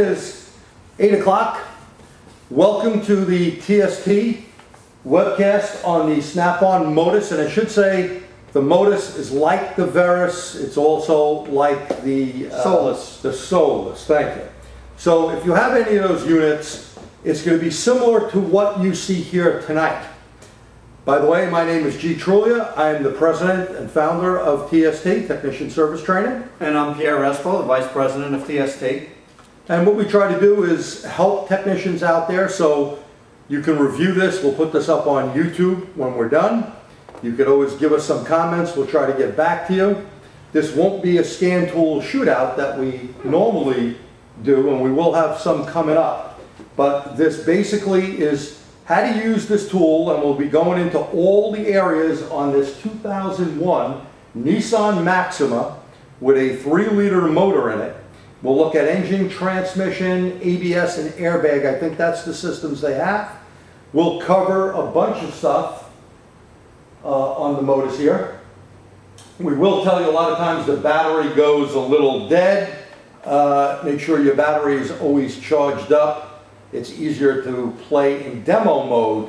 It is 8 o'clock. Welcome to the TST webcast on the Snap-on Modus, and I should say the Modus is like the Verus. It's also like the Solus. The Solus, thank you. So if you have any of those units, it's going to be similar to what you see here tonight. By the way, my name is G. Trulia. I am the president and founder of TST, Technician Service Training. And I'm Pierre Respo, the vice president of TST. And what we try to do is help technicians out there, so you can review this. We'll put this up on YouTube when we're done. You could always give us some comments. We'll try to get back to you. This won't be a scan tool shootout that we normally do, and we will have some coming up. But this basically is how to use this tool, and we'll be going into all the areas on this 2001 Nissan Maxima with a 3-liter motor in it. We'll look at engine, transmission, ABS, and airbag. I think that's the systems they have. We'll cover a bunch of stuff on the Modus here. We will tell you a lot of times the battery goes a little dead. Make sure your battery is always charged up. It's easier to play in demo mode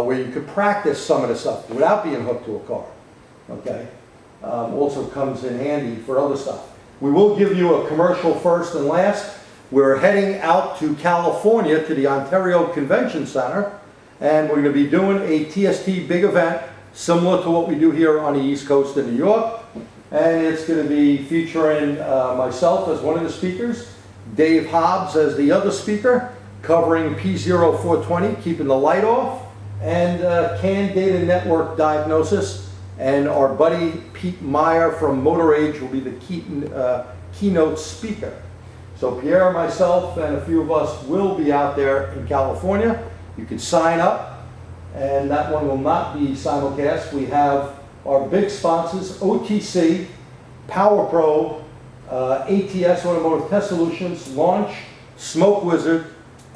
where you could practice some of the stuff without being hooked to a car. Okay? Also comes in handy for other stuff. We will give you a commercial first and last. We're heading out to California to the Ontario Convention Center, and we're going to be doing a TST big event similar to what we do here on the East Coast in New York. And it's going to be featuring myself as one of the speakers, Dave Hobbs as the other speaker, covering P0420, keeping the light off, and CAN data network diagnosis. And our buddy Pete Meyer from Motor Age will be the keynote speaker. So Pierre, myself, and a few of us will be out there in California. You can sign up, and that one will not be simulcast. We have our big sponsors, OTC, Power Probe, ATS, Automotive Test Solutions, Launch, Smoke Wizard,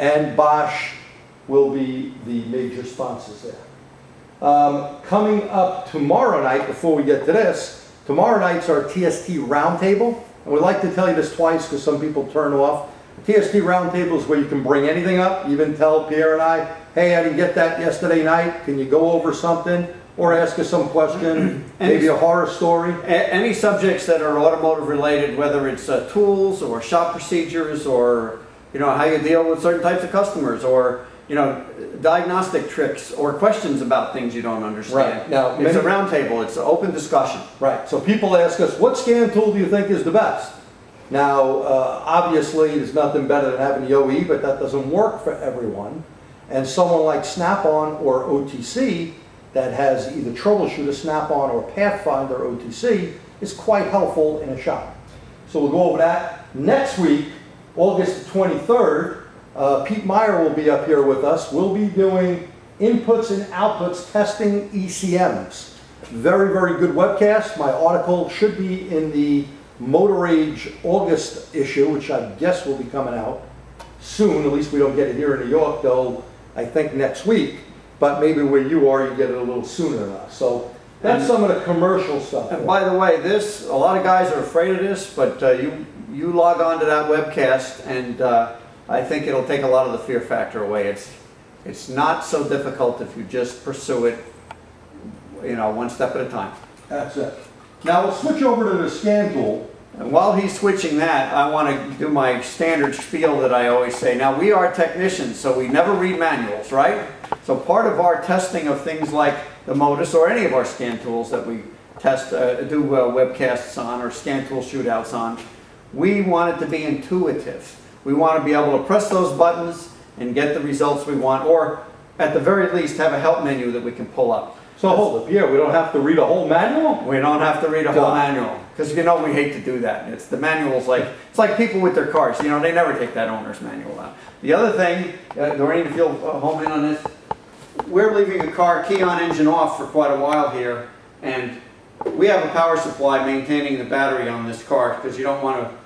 and Bosch will be the major sponsors there. Coming up tomorrow night, before we get to this, tomorrow night's our TST Roundtable. And we like to tell you this twice because some people turn off. TST Roundtable is where you can bring anything up, even tell Pierre and I, hey, I didn't get that yesterday night. Can you go over something? Or ask us some question, maybe a horror story. Any subjects that are automotive related, whether it's tools or shop procedures or how you deal with certain types of customers, or diagnostic tricks or questions about things you don't understand. Right. Now, it's a roundtable. It's an open discussion. Right. So people ask us, what scan tool do you think is the best? Now, obviously, there's nothing better than having the OE, but that doesn't work for everyone. And someone like Snap-on or OTC that has either Troubleshooter, Snap-on, or Pathfinder OTC is quite helpful in a shop. So we'll go over that. Next week, August 23rd, Pete Meyer will be up here with us. We'll be doing inputs and outputs testing ECMs. Very, very good webcast. My article should be in the Motor Age August issue, which I guess will be coming out soon. At least we don't get it here in New York, though, I think next week. But maybe where you are, you get it a little sooner than us. So that's some of the commercial stuff. And by the way, a lot of guys are afraid of this, but you log on to that webcast, and I think it'll take a lot of the fear factor away. It's not so difficult if you just pursue it, one step at a time. That's it. Now we'll switch over to the scan tool. And while he's switching that, I want to do my standard spiel that I always say. Now, we are technicians, so we never read manuals, right? So part of our testing of things like the Modus or any of our scan tools that we test, do webcasts on or scan tool shootouts on, we want it to be intuitive. We want to be able to press those buttons and get the results we want, or at the very least have a help menu that we can pull up. So hold it, Pierre, we don't have to read a whole manual? We don't have to read a whole manual, because we hate to do that. It's the manual's it's like people with their cars, they never take that owner's manual out. The other thing, Doreen, if you'll home in on this, we're leaving the car key on, engine off for quite a while here, and we have a power supply maintaining the battery on this car because you don't want to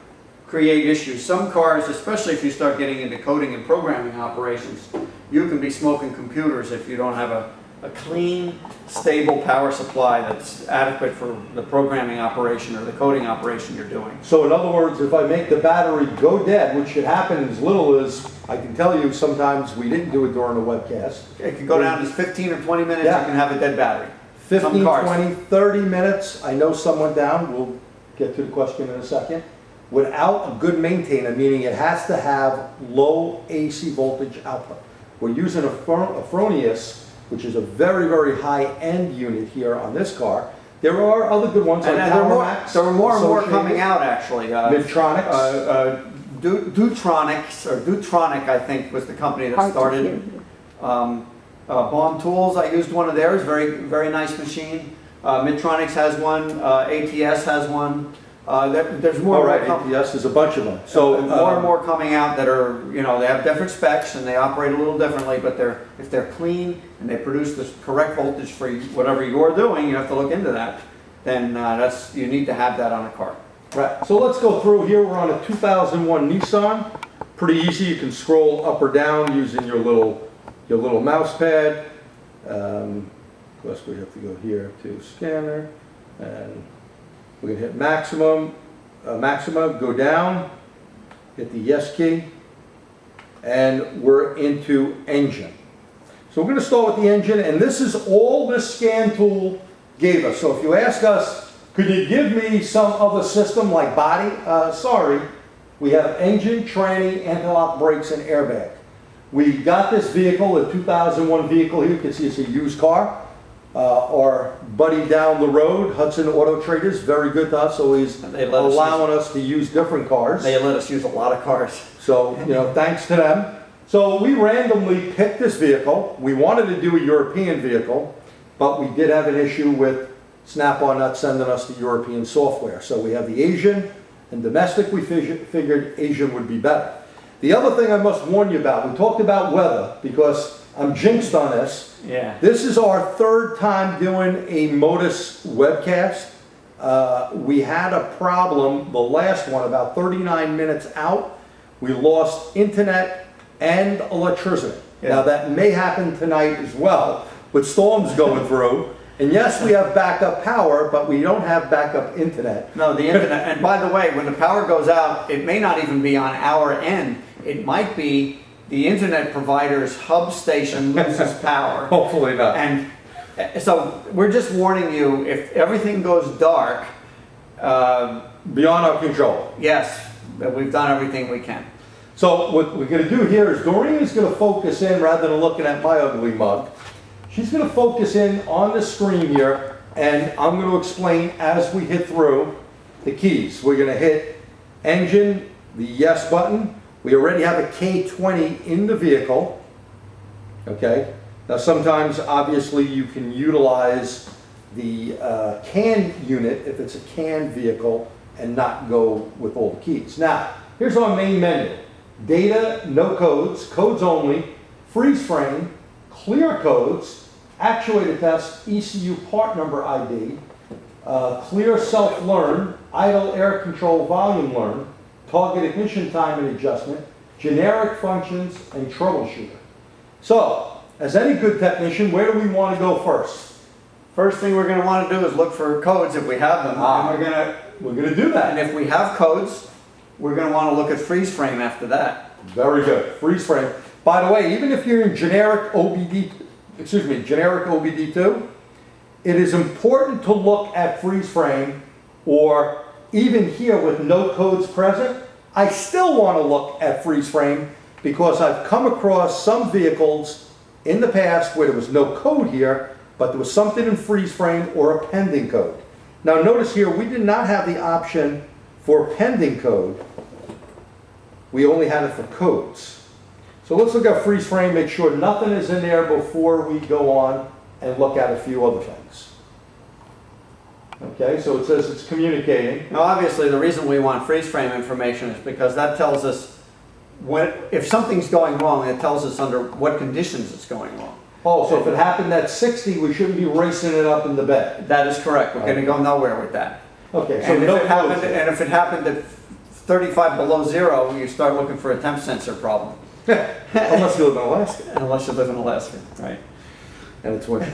create issues. Some cars, especially if you start getting into coding and programming operations, you can be smoking computers if you don't have a clean, stable power supply that's adequate for the programming operation or the coding operation you're doing. So in other words, if I make the battery go dead, which should happen as little as, I can tell you sometimes we didn't do it during the webcast. It can go down to 15 or 20 minutes, Yeah. you can have a dead battery. 15, Some cars. 20, 30 minutes, I know some went down, we'll get to the question in a second, without a good maintainer, meaning it has to have low AC voltage output. We're using a Fronius, which is a very, very high-end unit here on this car. There are other good ones like And PowerMax. there are more and more Associated, coming out, actually. Midtronics. Dutronics, or Dutronic, I think, was the company that started. Bomb Tools, I used one of theirs, very, very nice machine. Midtronics has one, ATS has one. There's more. All right, ATS, there's a bunch of them. So more and more coming out that are, you know, they have different specs and they operate a little differently, but if they're clean and they produce the correct voltage for whatever you're doing, you have to look into that. Then you need to have that on a car. Right, so let's go through here. We're on a 2001 Nissan. Pretty easy, you can scroll up or down using your little mouse pad. Of course, we have to go here to scanner, and we can hit maxima, go down, hit the yes key, and we're into engine. So we're going to start with the engine, and this is all this scan tool gave us. So if you ask us, could you give me some other system like body? Sorry, we have engine, tranny, anti-lock brakes, and airbag. We got this vehicle, a 2001 vehicle here. You can see it's a used car. Our buddy down the road, Hudson Auto Traders, very good to us, always allowing us to use different cars. They let us use a lot of cars. So, you know, thanks to them. So we randomly picked this vehicle. We wanted to do a European vehicle, but we did have an issue with Snap-on not sending us the European software. So we have the Asian and domestic. We figured Asian would be better. The other thing I must warn you about, we talked about weather because I'm jinxed on this. Yeah. This is our third time doing a Modus webcast. We had a problem, the last one, about 39 minutes out. We lost internet and electricity. Yeah. Now that may happen tonight as well, with storms going through. And yes, we have backup power, but we don't have backup internet. No, the internet, and by the way, when the power goes out, it may not even be on our end. It might be the internet provider's hub station loses power. Hopefully not. And so we're just warning you, if everything goes dark, Beyond our control. yes, but we've done everything we can. So what we're going to do here is Doreen is going to focus in, rather than looking at my ugly mug, she's going to focus in on the screen here, and I'm going to explain as we hit through the keys. We're going to hit engine, the yes button. We already have a K20 in the vehicle. Okay. Now sometimes, obviously, you can utilize the CAN unit if it's a CAN vehicle and not go with all the keys. Now, here's our main menu. Data, no codes, codes only, freeze frame, clear codes, actuator test, ECU part number ID, clear self-learn, idle air control volume learn, target ignition time and adjustment, generic functions, and troubleshooter. So, as any good technician, where do we want to go first? First thing we're going to want to do is look for codes if we have them. And We're going to do that. and if we have codes, we're going to want to look at freeze frame after that. Very good. Freeze frame. By the way, even if you're in generic OBD2, it is important to look at freeze frame, or even here with no codes present, I still want to look at freeze frame because I've come across some vehicles in the past where there was no code here, but there was something in freeze frame or a pending code. Now notice here, we did not have the option for pending code. We only had it for codes. So let's look at freeze frame, make sure nothing is in there before we go on and look at a few other things. Okay, so it says it's communicating. Now, obviously, the reason we want freeze frame information is because that tells us if something's going wrong, it tells us under what conditions it's going wrong. Oh, so if it happened at 60, we shouldn't be racing it up in the bed. That is correct. We're going to go nowhere with that. Okay, so And no if it happened at 35 below zero, you start looking for a temp sensor problem. Unless you live in Alaska. Unless you live in Alaska, right? and it's winter.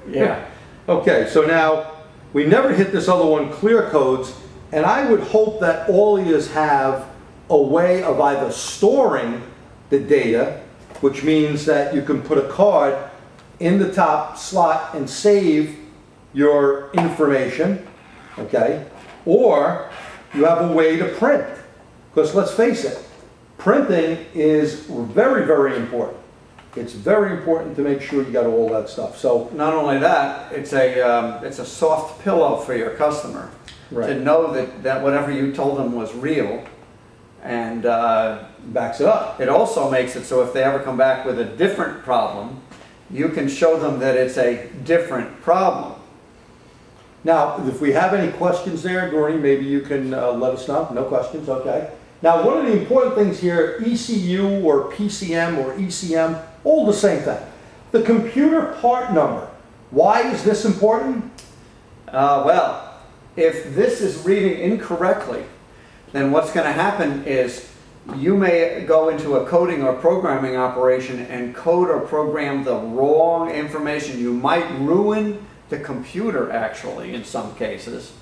Yeah. Okay, so now, we never hit this other one, clear codes, and I would hope that all of yous have a way of either storing the data, which means that you can put a card in the top slot and save your information, okay? Or you have a way to print, because let's face it, printing is very, very important. It's very important to make sure you got all that stuff. So Not only that, it's a soft pillow for your customer to right, know that whatever you told them was real, and backs it up. it also makes it so if they ever come back with a different problem, you can show them that it's a different problem. Now, if we have any questions there, Doreen, maybe you can let us know. No questions, okay. Now, one of the important things here, ECU or PCM or ECM, all the same thing. The computer part number. Why is this important? Well, if this is reading incorrectly, then what's going to happen is you may go into a coding or programming operation and code or program the wrong information. You might ruin the computer, actually, in some cases,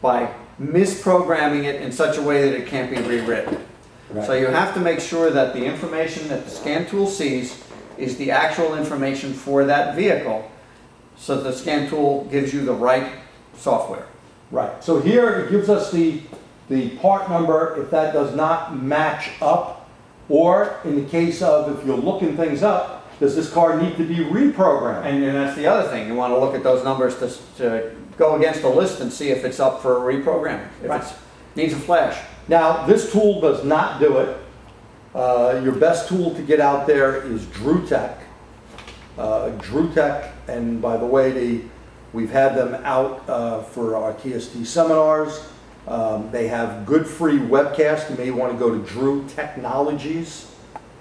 by misprogramming it in such a way that it can't be rewritten. Right. So you have to make sure that the information that the scan tool sees is the actual information for that vehicle, so the scan tool gives you the right software. Right. So here it gives us the part number if that does not match up, or in the case of if you're looking things up, does this car need to be reprogrammed? And that's the other thing. You want to look at those numbers to go against the list and see if it's up for reprogramming, if Right. it needs a flash. Now, this tool does not do it. Your best tool to get out there is DrewTech. DrewTech, and by the way, we've had them out for our TST seminars. They have good free webcasts. You may want to go to Drew Technologies,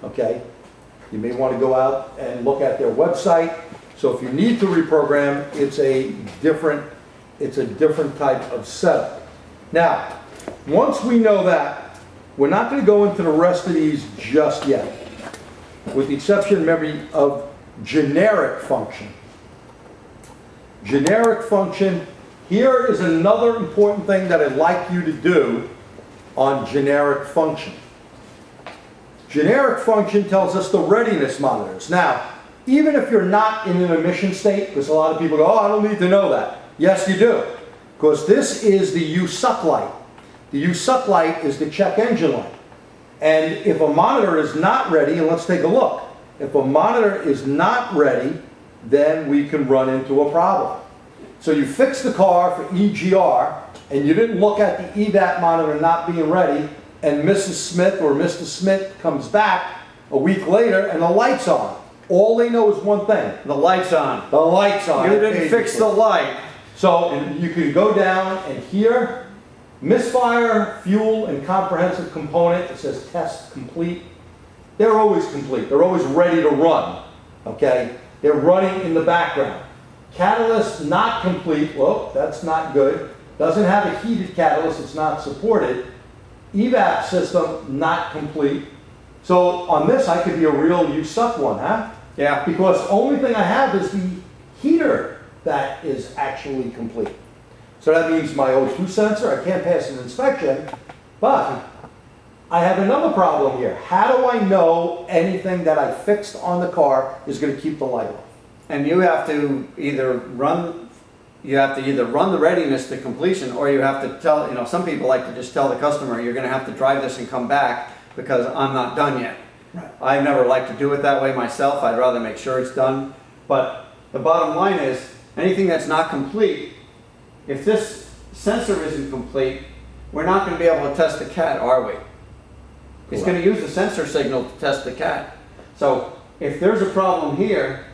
okay? You may want to go out and look at their website. So if you need to reprogram, it's a different type of setup. Now, once we know that, we're not going to go into the rest of these just yet, with the exception, remember, of generic function. Generic function, here is another important thing that I'd like you to do on generic function. Generic function tells us the readiness monitors. Now, even if you're not in an emission state, because a lot of people go, oh, I don't need to know that. Yes, you do, because this is the U-suck light. The U-suck light is the check engine light. And if a monitor is not ready, and let's take a look. If a monitor is not ready, then we can run into a problem. So you fix the car for EGR, and you didn't look at the EVAP monitor not being ready, and Mrs. Smith or Mr. Smith comes back a week later and the light's on. All they know is one thing. The light's on. The light's on. You didn't fix the light. So you can go down and here, misfire, fuel, and comprehensive component. It says test complete. They're always complete. They're always ready to run. Okay? They're running in the background. Catalyst not complete. Well, that's not good. Doesn't have a heated catalyst. It's not supported. EVAP system not complete. So on this, I could be a real you suck one, huh? Yeah. Because the only thing I have is the heater that is actually complete. So that means my O2 sensor, I can't pass an inspection, but I have another problem here. How do I know anything that I fixed on the car is going to keep the light off? And you have to either run the readiness to completion, or you have to tell, some people like to just tell the customer, you're going to have to drive this and come back because I'm not done yet. Right. I never like to do it that way myself. I'd rather make sure it's done. But the bottom line is, anything that's not complete, if this sensor isn't complete, we're not going to be able to test the cat, are we? It's going to use the sensor signal to test the cat. So if there's a problem here,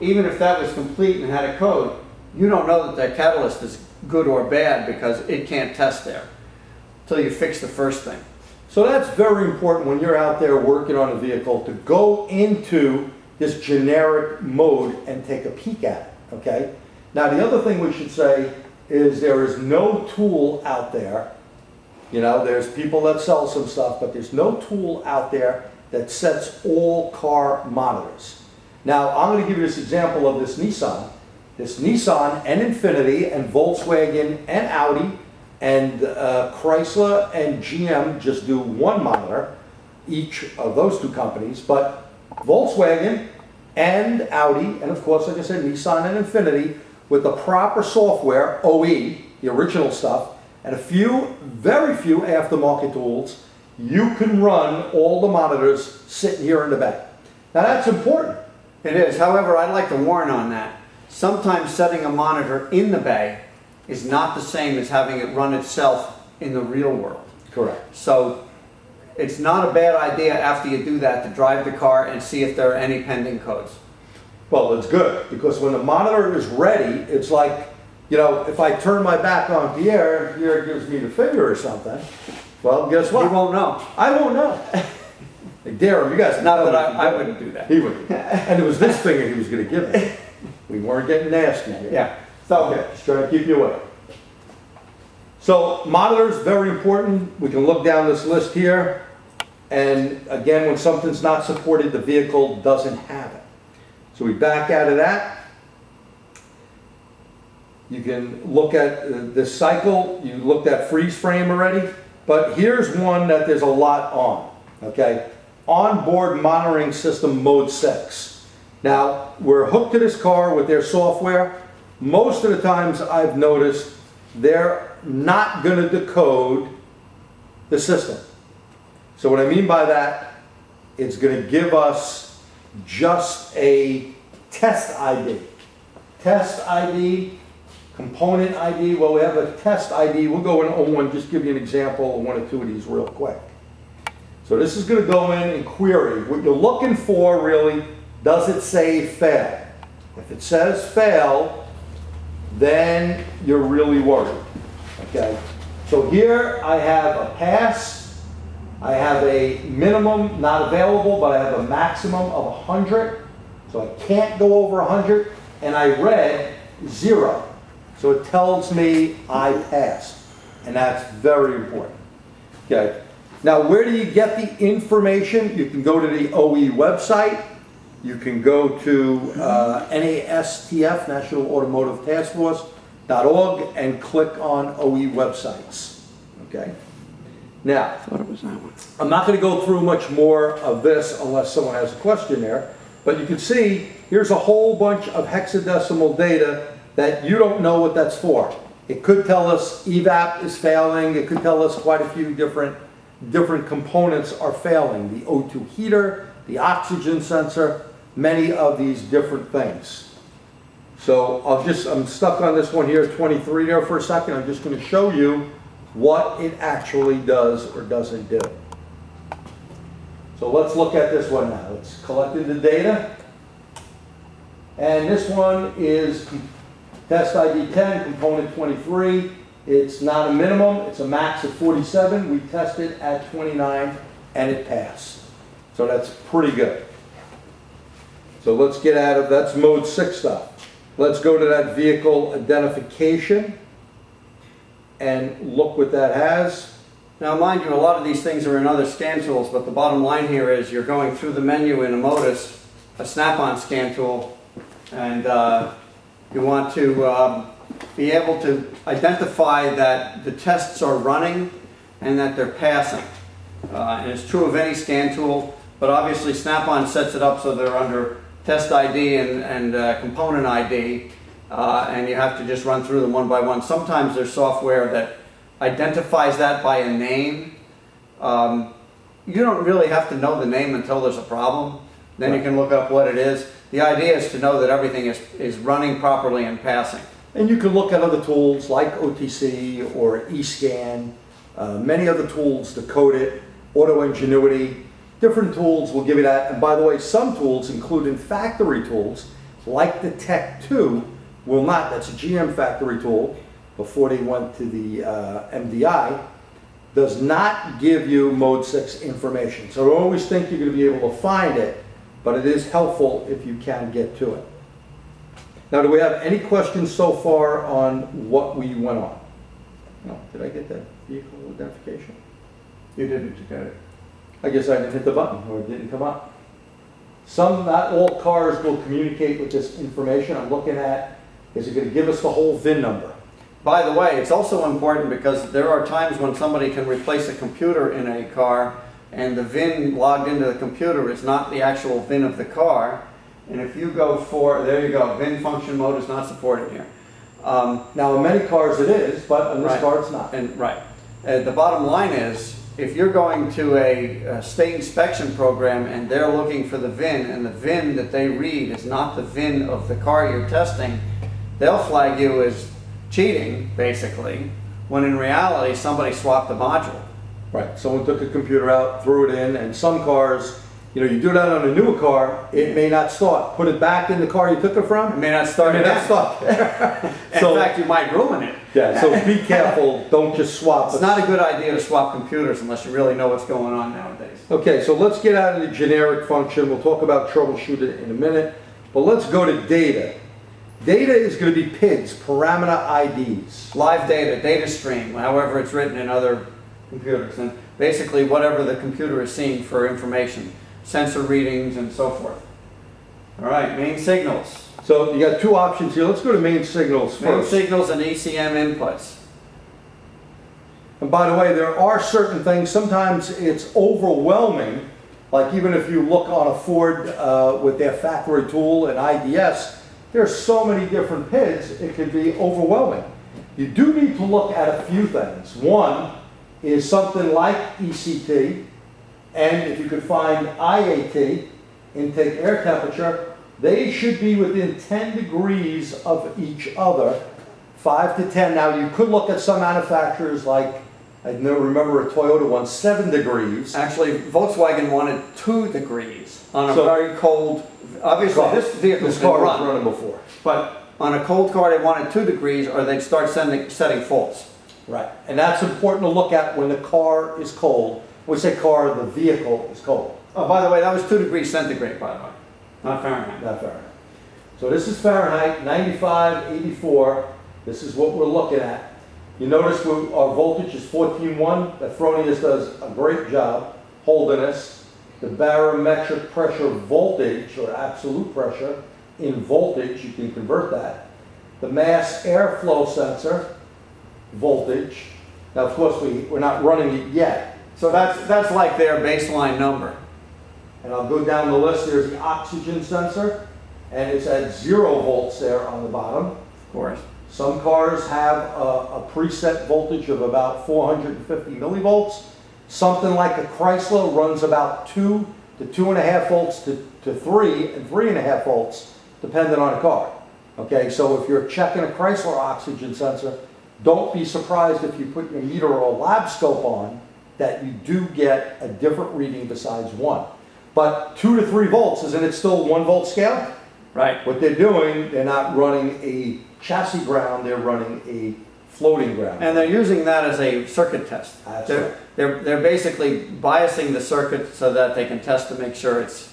even if that was complete and had a code, you don't know that that catalyst is good or bad because it can't test there until you fix the first thing. So that's very important when you're out there working on a vehicle to go into this generic mode and take a peek at it, okay? Now the other thing we should say is there is no tool out there, there's people that sell some stuff, but there's no tool out there that sets all car monitors. Now, I'm going to give you this example of this Nissan. This Nissan and Infiniti and Volkswagen and Audi and Chrysler and GM just do one monitor, each of those two companies, but Volkswagen and Audi, and of course, like I said, Nissan and Infiniti, with the proper software, OE, the original stuff, and a few, very few aftermarket tools, you can run all the monitors sitting here in the bay. Now that's important. It is. However, I'd like to warn on that. Sometimes setting a monitor in the bay is not the same as having it run itself in the real world. Correct. So it's not a bad idea after you do that to drive the car and see if there are any pending codes. Well, it's good, because when the monitor is ready, it's like, you know, if I turn my back on Pierre, Pierre gives me the finger or something, well, guess what? You won't know. I won't know. They dare him, you guys. Not that I wouldn't do that. He would. And it was this finger he was going to give me. We weren't getting nasty here. Yeah. So, okay, just trying to keep you away. So, monitors, very important. We can look down this list here. And again, when something's not supported, the vehicle doesn't have it. So we back out of that. You can look at this cycle. You looked at freeze frame already. But here's one that there's a lot on. Okay? Onboard monitoring system mode 6. Now, we're hooked to this car with their software. Most of the times I've noticed they're not going to decode the system. So what I mean by that, it's going to give us just a test ID. Test ID, component ID. Well, we have a test ID. We'll go in 01, just give you an example of one or two of these real quick. So this is going to go in and query. What you're looking for really, does it say fail? If it says fail, then you're really worried. Okay? So here I have a pass. I have a minimum not available, but I have a maximum of 100. So I can't go over 100. And I read 0. So it tells me I passed. And that's very important. Okay. Now, where do you get the information? You can go to the OE website. You can go to NASTF, National Automotive Task Force.org, and click on OE websites. Okay. Now, I thought it was that one. I'm not going to go through much more of this unless someone has a question there, but you can see here's a whole bunch of hexadecimal data that you don't know what that's for. It could tell us evap is failing. It could tell us quite a few different components are failing. The O2 heater, the oxygen sensor, many of these different things. So I'm stuck on this one here, 23 there for a second. I'm just going to show you what it actually does or doesn't do. So let's look at this one now. It's collected the data. And this one is test ID 10, component 23. It's not a minimum, it's a max of 47. We tested at 29 and it passed. So that's pretty good. So let's get out of, that's mode 6 stuff. Let's go to that vehicle identification and look what that has. Now, mind you, a lot of these things are in other scan tools, but the bottom line here is you're going through the menu in a Modus, a Snap-on scan tool, and you want to be able to identify that the tests are running and that they're passing. And it's true of any scan tool, but obviously Snap-on sets it up so they're under test ID and component ID, and you have to just run through them one by one. Sometimes there's software that identifies that by a name. You don't really have to know the name until there's a problem. Then you can look up what it is. The idea is to know that everything is running properly and passing. And you can look at other tools like OTC or eScan, many other tools to code it, Auto Ingenuity. Different tools will give you that. And by the way, some tools, including factory tools, like the Tech 2, will not. That's a GM factory tool before they went to the MDI, does not give you mode 6 information. So don't always think you're going to be able to find it, but it is helpful if you can get to it. Now, do we have any questions so far on what we went on? No. Did I get that vehicle identification? You didn't get it. I guess I didn't hit the button or it didn't come up. Not all cars will communicate with this information. I'm looking at, is it going to give us the whole VIN number? By the way, it's also important because there are times when somebody can replace a computer in a car and the VIN logged into the computer is not the actual VIN of the car. And if you go for, there you go, VIN function mode is not supported here. Now, in many cars it is, but on this Right. car it's not. And right. The bottom line is, if you're going to a state inspection program and they're looking for the VIN and the VIN that they read is not the VIN of the car you're testing, they'll flag you as cheating, basically, when in reality somebody swapped the module. Right, someone took a computer out, threw it in, and some cars, you know, you do that on a newer car, it may not start. Put it back in the car you took it from. It may not start It may again. not start there. In fact, you might ruin it. Yeah, so be careful, don't just swap. It's not a good idea to swap computers unless you really know what's going on nowadays. Okay, so let's get out of the generic function. We'll talk about troubleshooter in a minute, but let's go to data. Data is going to be PIDs, parameter IDs. Live data, data stream, however it's written in other computers, and basically whatever the computer is seeing for information, sensor readings and so forth. All right, main signals. So you got two options here. Let's go to main signals Main first. signals and ECM inputs. And by the way, there are certain things, sometimes it's overwhelming, like even if you look on a Ford with their factory tool and IDS, there's so many different PIDs, it could be overwhelming. You do need to look at a few things. One is something like ECT, and if you could find IAT, intake air temperature, they should be within 10 degrees of each other, 5 to 10. Now you could look at some manufacturers like, I never remember a Toyota one, 7 degrees. Actually, Volkswagen wanted 2 degrees on a So- very cold, obviously this vehicle's This been car was run, running before. but on a cold car they wanted 2 degrees or they'd start setting faults. Right, and that's important to look at when the car is cold. When we say car, the vehicle is cold, Oh, by the way, that was 2 degrees centigrade, by the way, not Fahrenheit. not Fahrenheit. So this is Fahrenheit, 95, 84. This is what we're looking at. You notice our voltage is 14.1. That Fronius does a great job holding us. The barometric pressure voltage, or absolute pressure, in voltage, you can convert that. The mass airflow sensor, voltage. Now, of course, we're not running it yet. So that's like their baseline number. And I'll go down the list. There's the oxygen sensor, and it's at 0 volts there on the bottom. Of course. Some cars have a preset voltage of about 450 millivolts. Something like a Chrysler runs about 2 to 2.5 volts to 3 and 3.5 volts, depending on the car. Okay, so if you're checking a Chrysler oxygen sensor, don't be surprised if you put your meter or lab scope on that you do get a different reading besides 1. But 2 to 3 volts, isn't it still 1 volt scale? Right. What they're doing, they're not running a chassis ground, they're running a floating ground. And they're using that as a circuit test. That's They're, right. they're basically biasing the circuit so that they can test to make sure it's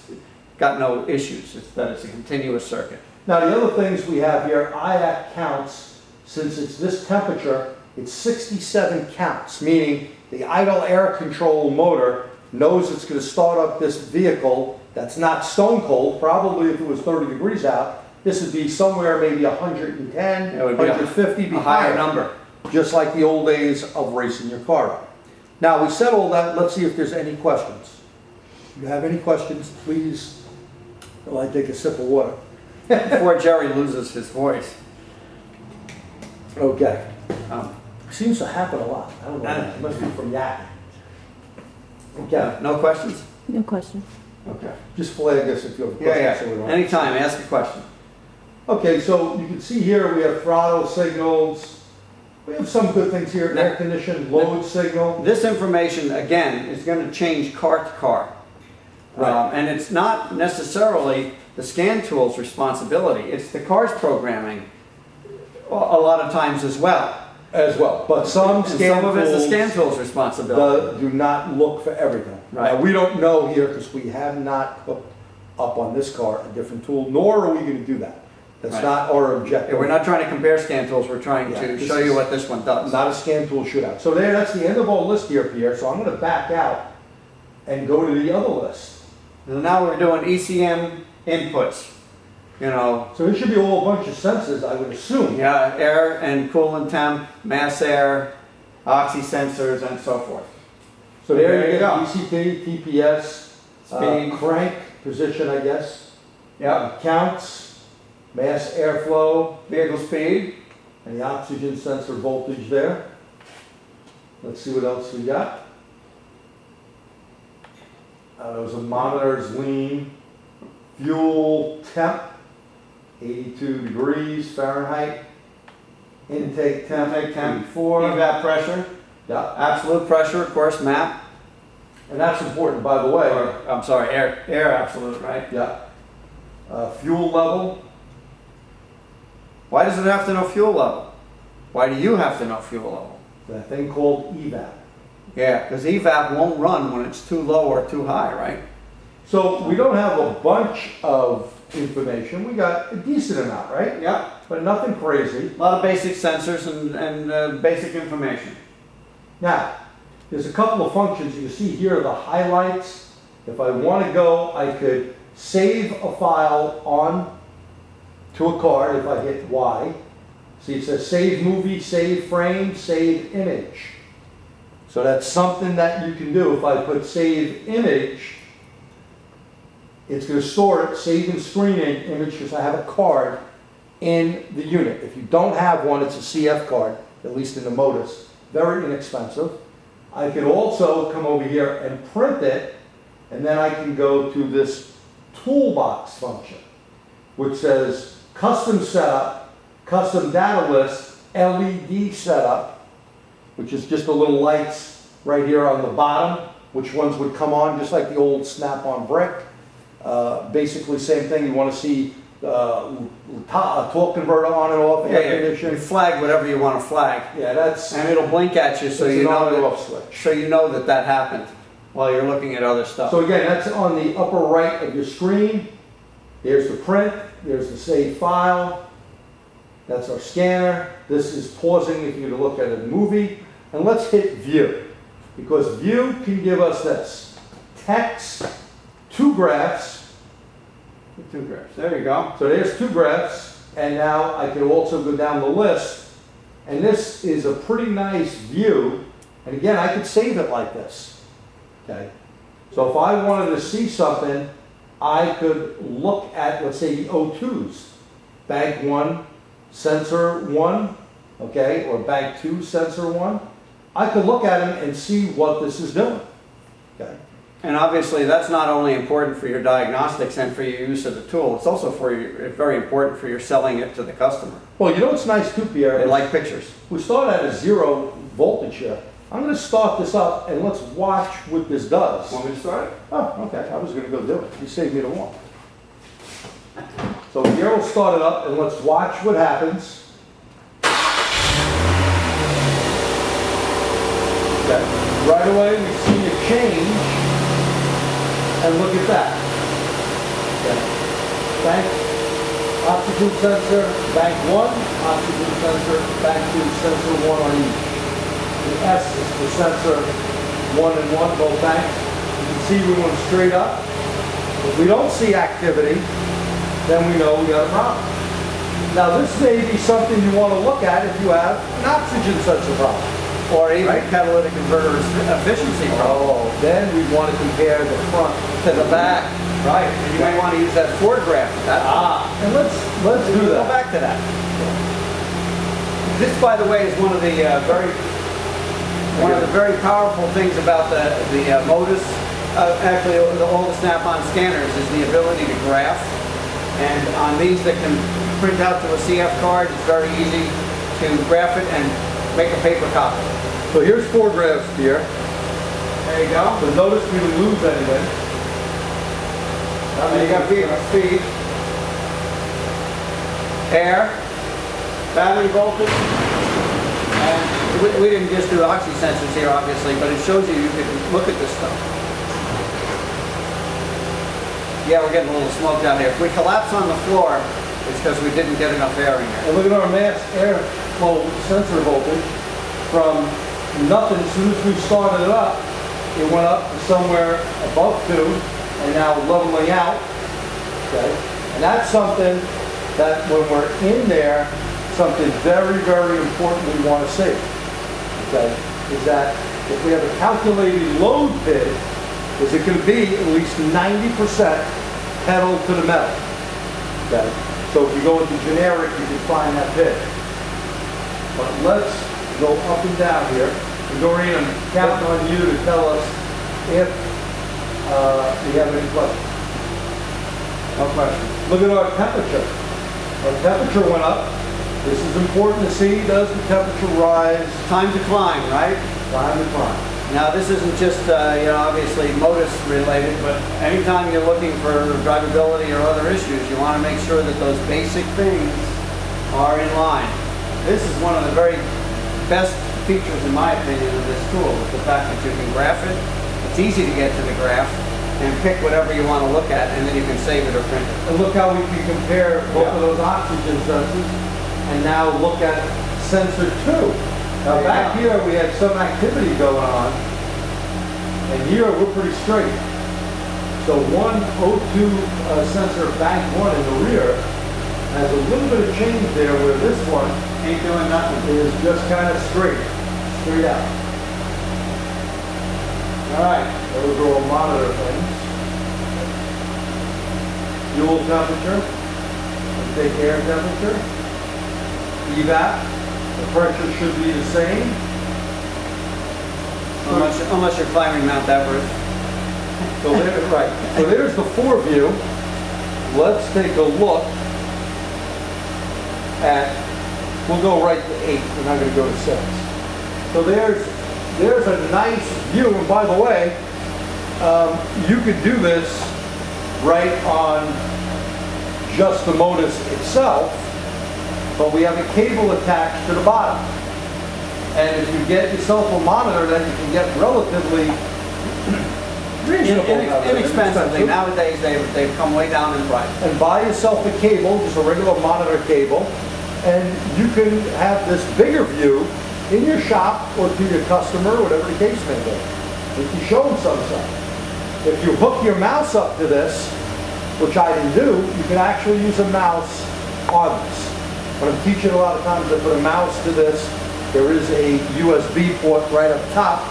got no issues, that it's a continuous circuit. Now the other things we have here, IAC counts, since it's this temperature, it's 67 counts, meaning the idle air control motor knows it's going to start up this vehicle that's not stone cold. Probably if it was 30 degrees out, this would be somewhere maybe 110, It would be 150, be a higher number. just like the old days of racing your car up. Now we said all that, let's see if there's any questions. If you have any questions, please, while I take a sip of water. Before Jerry loses his voice. Okay. Um, Seems to happen a lot. I don't know. It must be from yakking. Okay. no questions? No question. Okay. Just flag us if you have a Yeah, question. so we don't- Anytime, ask a question. Okay, so you can see here we have throttle signals. We have some good things here. Air condition, load signal. This information, again, is going to change car to car. Right. And it's not necessarily the scan tool's responsibility. It's the car's programming a lot of times as well. As well, but some And scan some of it's the scan tools tool's responsibility. do not look for everything. Right. Now, we don't know here because we have not hooked up on this car a different tool, nor are we going to do that. That's Right. not our Yeah, objective. we're not trying to compare scan tools, we're trying Yeah, to this show you is what this one does. Not a scan tool shootout. So there, that's the end of our list here, Pierre. So I'm going to back out and go to the other list. And now we're doing ECM inputs. You know, So there should be a whole bunch of sensors, I would assume. yeah, air and coolant temp, mass air, oxy sensors, and so forth. So there you go. go. ECT, TPS, Speed. crank position, I guess. Yeah, Counts, mass airflow, vehicle speed. and the oxygen sensor voltage there. Let's see what else we got. Those are monitors, lean, fuel temp, 82 degrees Fahrenheit. Intake temp, 84. Evap pressure, Yeah, absolute pressure, of course, MAP. and that's important, by the way. Or, I'm sorry, air absolute, right? Yeah. Fuel level, Why does it have to know fuel level? Why do you have to know fuel level? that thing called evap. Yeah, because evap won't run when it's too low or too high, right? So we don't have a bunch of information. We got a decent amount, right? Yeah. But nothing crazy. A lot of basic sensors and basic information. Now, there's a couple of functions. You see here the highlights. If I want to go, I could save a file on to a card if I hit Y. See, it says save movie, save frame, save image. So that's something that you can do. If I put save image, it's going to store it, save and screen image, because I have a card in the unit. If you don't have one, it's a CF card, at least in the Modus. Very inexpensive. I can also come over here and print it, and then I can go to this toolbox function, which says custom setup, custom data list, LED setup, which is just the little lights right here on the bottom, which ones would come on, just like the old Snap-on brick. Basically same thing. You want to see torque converter on and off, air You conditioning. flag whatever you want to flag. Yeah, that's And it'll blink at you so it's you an know on and that, off switch. so you know that that happened while you're looking at other stuff. So again, that's on the upper right of your screen. There's the print, there's the save file. That's our scanner. This is pausing if you're going to look at a movie. And let's hit view, because view can give us this: text, 2 graphs. Two graphs. There you go. So there's 2 graphs, and now I can also go down the list. And this is a pretty nice view. And again, I could save it like this. Okay. So if I wanted to see something, I could look at, let's say, the O2s. Bank 1, sensor 1, okay, or bank 2, sensor 1. I could look at them and see what this is doing. Okay. And obviously that's not only important for your diagnostics and for your use of the tool, it's also very important for your selling it to the customer. Well, you know what's nice too, Pierre? They like pictures. We start at a 0 voltage here. I'm going to start this up and let's watch what this does. Want me to start it? Oh, okay. I was going to go do it. You saved me the one. So here we'll start it up and let's watch what happens. Okay. Right away we see a change. And look at that. Okay. Bank oxygen sensor, bank 1, oxygen sensor, bank 2, sensor 1 on each. The S is for sensor 1 and 1, both banks. You can see we went straight up. If we don't see activity, then we know we got a problem. Now this may be something you want to look at if you have an oxygen sensor problem. Or even Right. catalytic converter efficiency problem. Oh, then we want to compare the front To the back. Right. And you may want to use that Ford graph. and let's do Go that. back to that. This, by the way, is one of the very powerful things about the Modus. Actually, all the Snap-on scanners is the ability to graph. And on these that can print out to a CF card, it's very easy to graph it and make a paper copy. So here's 4 graphs here. There you go. So notice we didn't lose anything. And you got vehicle speed, air, battery voltage, and we didn't just do oxy sensors here, obviously, but it shows you can look at this stuff. Yeah, we're getting a little smoked out here. If we collapse on the floor, it's because we didn't get enough air in here. And look at our mass airflow sensor voltage from nothing. As soon as we started it up, it went up to somewhere above 2, and now leveling out, okay? And that's something that when we're in there, something very, very important we want to see, okay? Is that if we have a calculated load PID, is it going to be at least 90% pedal to the metal, okay? So if you go into generic, you can find that PID. But let's go up and down here. And Doreen, I'm counting on you to tell us if you have any questions. No questions. Look at our temperature. Our temperature went up. This is important to see. Does the temperature rise? Time to climb, right? Time to climb. Now, this isn't just, obviously modus related, but anytime you're looking for drivability or other issues, you want to make sure that those basic things are in line. This is one of the very best features, in my opinion, of this tool, is the fact that you can graph it. It's easy to get to the graph and pick whatever you want to look at, and then you can save it or print it. And look how we can compare both of those oxygen sensors and now look at sensor 2. Now back here we had some activity going on, and here we're pretty straight. So one O2 sensor bank 1 in the rear has a little bit of change there where this one Ain't doing nothing. is just kind of straight out. All right, those are all monitor things. Fuel temperature, let's take air temperature. EVAP, the pressure should be the same. Unless you're climbing Mount Everest. So there, right. So there's the 4 view. Let's take a look at, we'll go right to 8. We're not going to go to 6. So there's a nice view. And by the way, you could do this right on just the Modus itself, but we have a cable attached to the bottom. And if you get yourself a monitor, then you can get relatively reasonable. Inexpensively. Nowadays, they've come way down in price. And buy yourself a cable, just a regular monitor cable, and you can have this bigger view in your shop or to your customer, whatever the case may be. You can show them some stuff. If you hook your mouse up to this, which I didn't do, you can actually use a mouse on this. When I'm teaching a lot of times, I put a mouse to this. There is a USB port right up top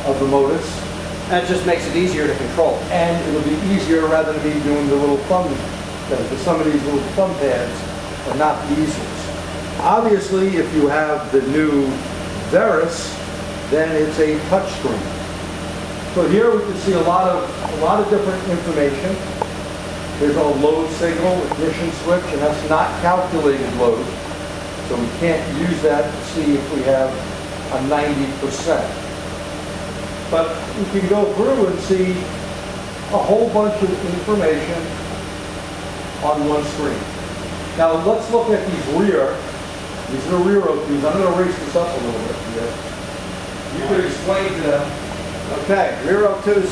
of the Modus. That just makes it easier to control. And it'll be easier rather than me doing the little thumb thing, because some of these little thumb pads are not the easiest. Obviously, if you have the new Verus, then it's a touch screen. So here we can see a lot of different information. There's a load signal, ignition switch, and that's not calculated load. So we can't use that to see if we have a 90%. But we can go through and see a whole bunch of information on one screen. Now let's look at these rear. These are the rear O2s. I'm going to raise this up a little bit here. You could explain to them. Okay, rear O2s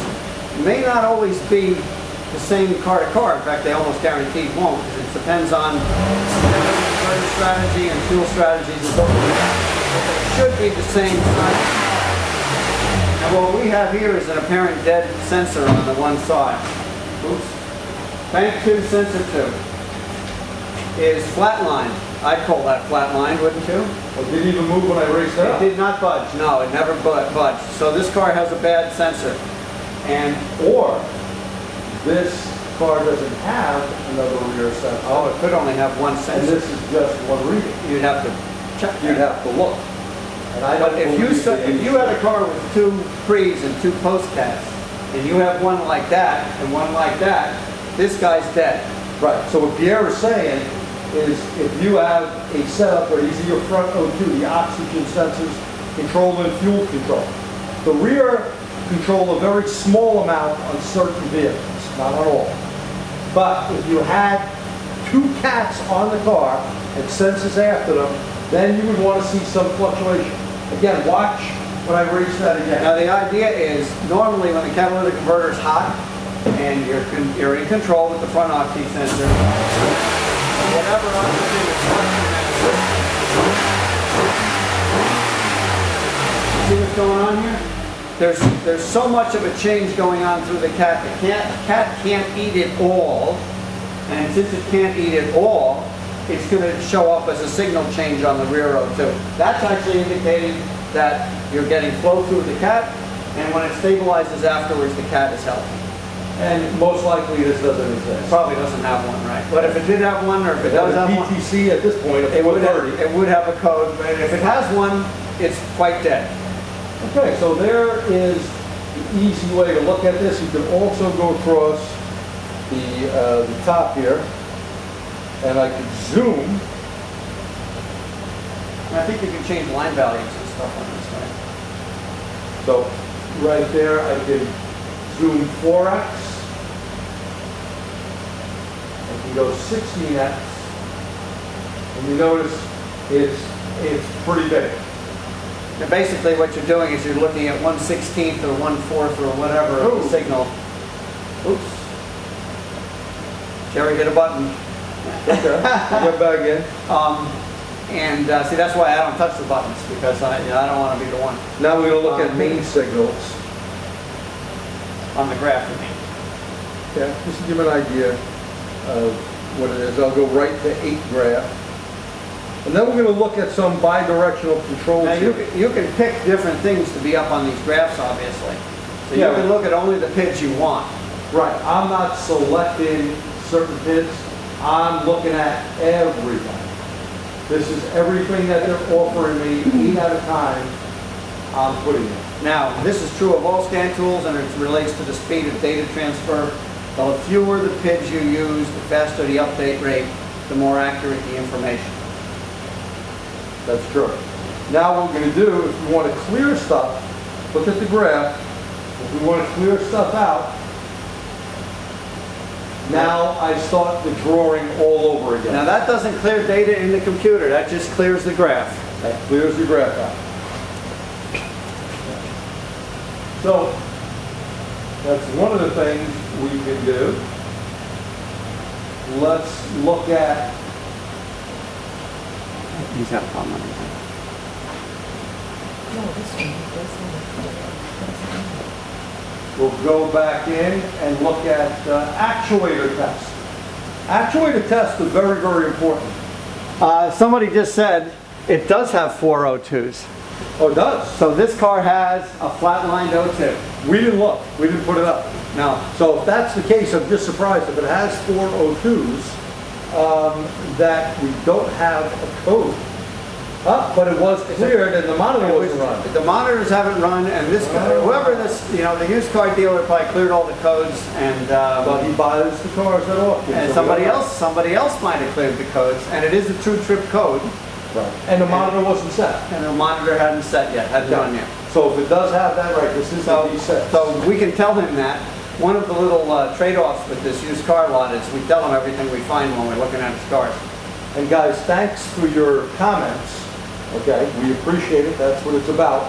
may not always be the same car to car. In fact, they almost guaranteed won't, because it depends on conversion strategy and fuel strategies and so forth. It should be the same size. And what we have here is an apparent dead sensor on the one side. Oops. Bank 2, sensor 2 is flatlined. I'd call that flatlined, wouldn't you? Well, it didn't even move when I raised it up. It did not budge. No, it never budged. So this car has a bad sensor. Or this car doesn't have another rear sensor. Oh, it could only have one And sensor. this is just one reading. You'd have to check. You'd have to look. And I don't But if you had a car with 2 pre's and 2 post-cats, and you have one like that and one like that, this guy's dead. Right, so what Pierre is saying is if you have a setup where these are your front O2, the oxygen sensors, control and fuel control. The rear control a very small amount on certain vehicles, not on all. But if you had 2 cats on the car and sensors after them, then you would want to see some fluctuation. Again, watch when I raise that again. Now the idea is, normally when the catalytic converter is hot, and you're in control with the front oxy sensor, whatever oxygen is flushing that. See what's going on here? there's so much of a change going on through the cat. The cat can't eat it all, and since it can't eat it all, it's going to show up as a signal change on the rear O2. That's actually indicating that you're getting flow through the cat, and when it stabilizes afterwards, the cat is healthy. And most likely this doesn't exist. Probably doesn't have one, right? But if it did have one, or if it does have one, PTC at this point of it would 430. have a code. And if it has one, it's quite dead. Okay, so there is the easy way to look at this. You can also go across the top here, and I can zoom. And I think you can change line values and stuff on this, right? So right there, I can zoom 4x. I can go 16x. And you notice it's pretty big. And basically what you're doing is you're looking at 1/16 or 1/4 or whatever of the signal. Oops. Jerry hit a button. Okay, I'll get back in. And see, that's why I don't touch the buttons, because I don't want to be the one Now we're going to look at main signals. on the graph with me. Yeah, just to give an idea of what it is. I'll go right to 8 graph. And then we're going to look at some bidirectional controls Now here. you can pick different things to be up on these graphs, obviously. So you Yeah. can look at only the PIDs you want. Right, I'm not selecting certain PIDs. I'm looking at everything. This is everything that they're offering me, 8 at a time, I'm putting in. Now, this is true of all scan tools, and it relates to the speed of data transfer. The fewer the PIDs you use, the faster the update rate, the more accurate the information. That's true. Now what we're going to do, if we want to clear stuff, look at the graph. If we want to clear stuff out, now I start the drawing all over again. Now, that doesn't clear data in the computer, that just clears the graph. That clears the graph out. So, that's one of the things we can do. Let's look at, He's got a problem on we'll go back in and look at actuator test. Actuator test is very, very important. Somebody just said it does have 4 O2s. Oh, it does? So this car has a flatlined O2. We didn't look. We didn't put it up. No. So if that's the case, I'm just surprised if it has 4 O2s, that we don't have a code. But it was cleared and the monitor wasn't run. The monitors haven't run, and this whoever this, the used car dealer probably cleared all the codes, and But he buys the cars at auction. and so somebody we don't else might have cleared the codes, and it is a true trip code, know. Right. And the monitor wasn't set. and the monitor hadn't set yet, hadn't run yet. So if it does have that, right, this is the D6. So we can tell him that. One of the little trade-offs with this used car lot is we tell him everything we find when we're looking at his cars. And guys, thanks for your comments. Okay, we appreciate it. That's what it's about,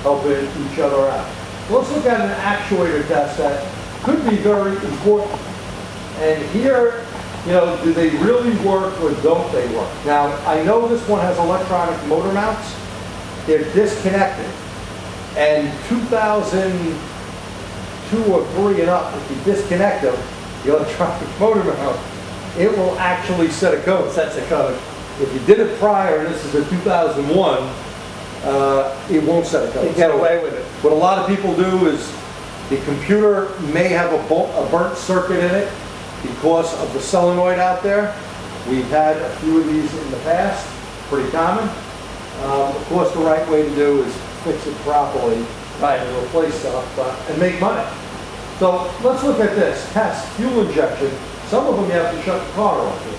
helping each other out. Let's look at an actuator test that could be very important. And here, do they really work or don't they work? Now, I know this one has electronic motor mounts. They're disconnected. And 2002 or 3 and up, if you disconnect them, the electronic motor mount, it will actually set a code. Sets a code. If you did it prior, and this is a 2001, it won't set a code. You get away with it. What a lot of people do is the computer may have a burnt circuit in it because of the solenoid out there. We've had a few of these in the past, pretty common. Of course, the right way to do is fix it properly, Right. and replace stuff, and make money. So let's look at this. Test fuel injection. Some of them you have to shut the car off with.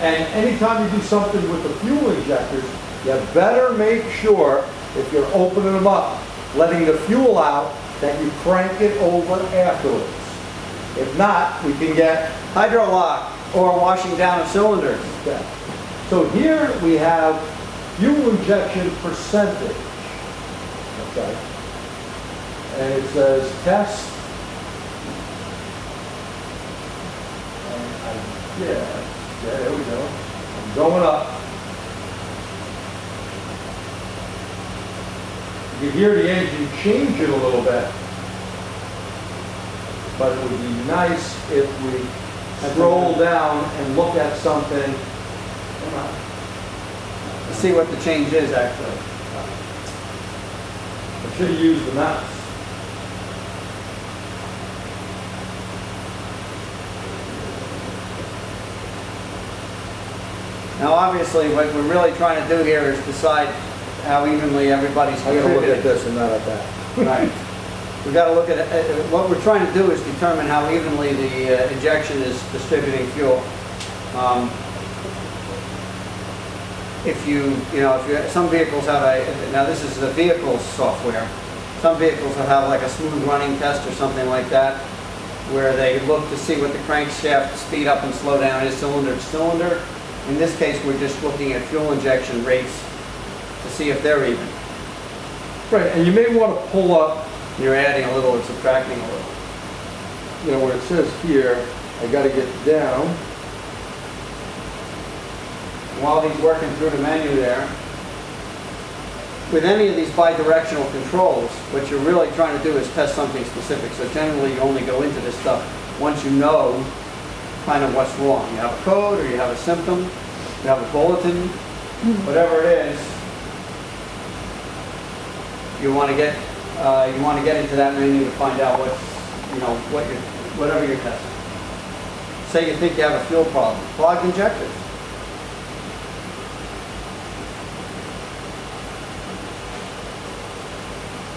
And anytime you do something with the fuel injectors, you better make sure, if you're opening them up, letting the fuel out, that you crank it over afterwards. If not, we can get Hydrolock or washing down a cylinder. that. So here we have fuel injection percentage. Okay. And it says test. And yeah, there we go. I'm going up. You can hear the engine change it a little bit. But it would be nice if we scroll down and look at something. See what the change is actually. I should have used the mouse. Now obviously what we're really trying to do here is decide how evenly everybody's I gotta look at contributing. this and not at that. Right. We've got to look at it. What we're trying to do is determine how evenly the injection is distributing fuel. Some vehicles have now this is the vehicle's software. Some vehicles will have like a smooth running test or something like that, where they look to see what the crankshaft speed up and slow down is cylinder to cylinder. In this case, we're just looking at fuel injection rates to see if they're even. Right, and you may want to pull up, You're adding a little or subtracting a little. you know, where it says here, I gotta get down. While he's working through the menu there, with any of these bidirectional controls, what you're really trying to do is test something specific. So generally you only go into this stuff once you know kind of what's wrong. You have a code, or you have a symptom, you have a bulletin, whatever it is, you want to get into that menu to find out whatever you're testing. Say you think you have a fuel problem, clogged injectors.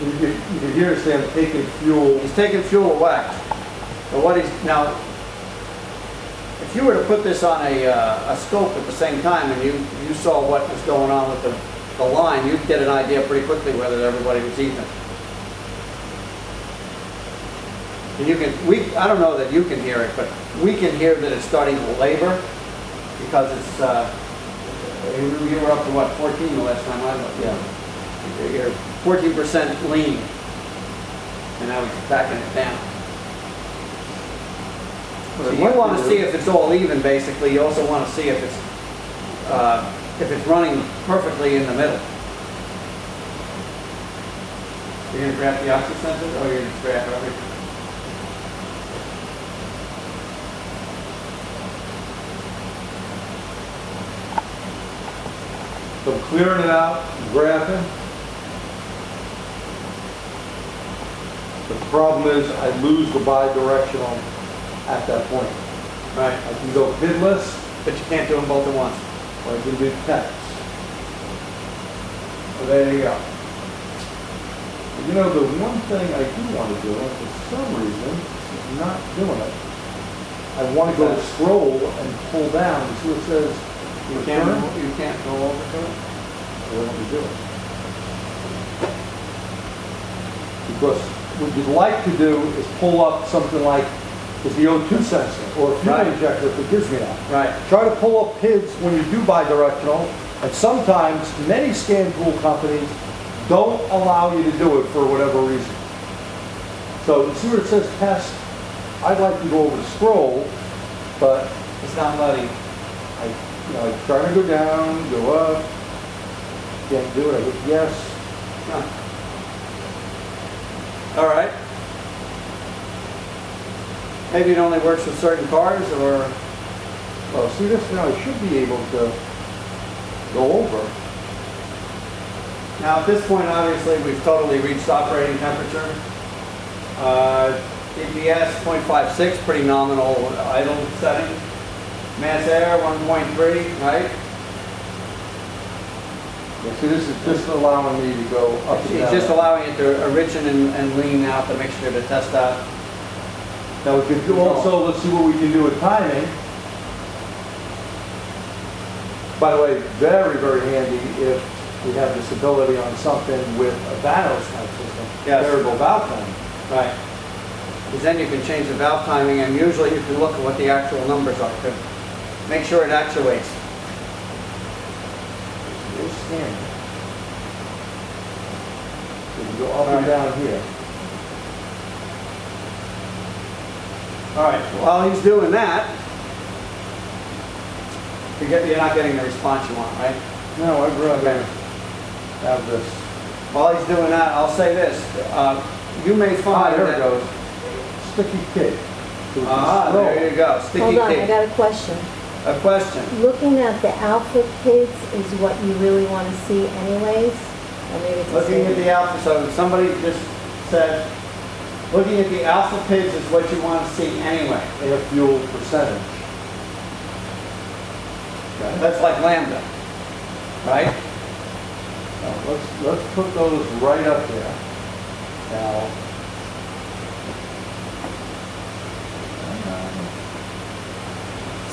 You can hear it say I'm taking fuel. He's taking fuel away. But now, if you were to put this on a scope at the same time and you saw what was going on with the line, you'd get an idea pretty quickly whether everybody was even. And I don't know that you can hear it, but we can hear that it's starting to labor because it's, you were up to what, 14 the last time I looked? Yeah. You're 14% lean. And now he's backing it down. So you want to see if it's all even, basically. You also want to see if it's running perfectly in the middle. You're going to grab the oxy sensor, or you're going to grab everything? So I'm clearing it out, graphing. But the problem is I lose the bidirectional at that point. Right. I can go PIDless, But you can't do them both at once. or I can do text. So there you go. You know, the one thing I do want to do, and for some reason, is not doing it. I want to go to scroll and pull down and see what it says. You can't go over to it? I don't want to do it. Because what you'd like to do is pull up something like, is the O2 sensor or a fuel Right. injector if it gives me that. Right. Try to pull up PIDs when you do bidirectional, and sometimes many scan tool companies don't allow you to do it for whatever reason. So you see where it says test? I'd like to go over to scroll, but It's not letting. I try to go down, go up, can't do it, I hit yes. All right. Maybe it only works with certain cars, or Well, see this now, I should be able to go over. now at this point, obviously, we've totally reached operating temperature. DPS 0.56, pretty nominal idle setting. Mass air 1.3, right? Yeah, see, this is just allowing me to go up and down. It's just allowing it to origin and lean out the mixture to test out. Now we could do also, let's see what we can do with timing. By the way, very, very handy if we have this ability on something with a Verus type system. Yes. Variable valve timing. Right. Because then you can change the valve timing, and usually you can look at what the actual numbers are to make sure it actuates. We'll scan. So we can go up and down here. All right, while he's doing that, you're not getting the response you want, right? No, I'd rather have this. While he's doing that, I'll say this. You may find There it that... goes. Sticky key. There you go. Sticky Hold on, I key. got a question. A question. Looking at the alpha PIDs is what you really want to see anyways? Or maybe it's the Looking at same? the alpha, so somebody just said, looking at the alpha PIDs is what you want to see anyway. Air fuel percentage. Okay. That's like lambda, right? Now, let's put those right up there. Now,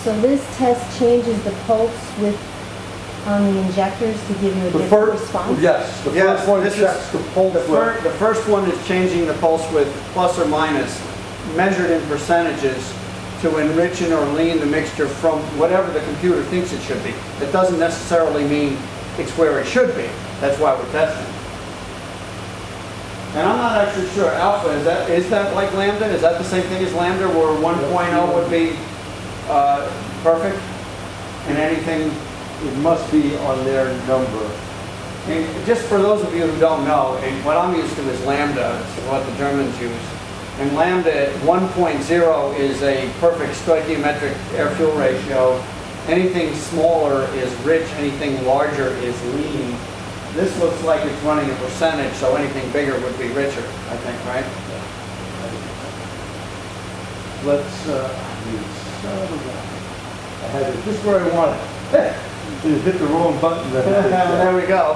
So this test changes the pulse with, on the injectors to give you a the different first, response? yes, the Yes, first one this is- checks the pulse width. The first one is changing the pulse width plus or minus, measured in percentages to enrich and or lean the mixture from whatever the computer thinks it should be. It doesn't necessarily mean it's where it should be. That's why we're testing. And I'm not actually sure, alpha, is that like lambda? Is that the same thing as lambda, where 1.0 would be perfect? And anything, It must be on their number. and just for those of you who don't know, and what I'm used to is lambda, it's what the Germans use. And lambda 1.0 is a perfect stoichiometric air-fuel ratio. Anything smaller is rich, anything larger is lean. This looks like it's running a percentage, so anything bigger would be richer, I think, right? Let's, I had it just where I wanted it. You hit the wrong button there. There we go.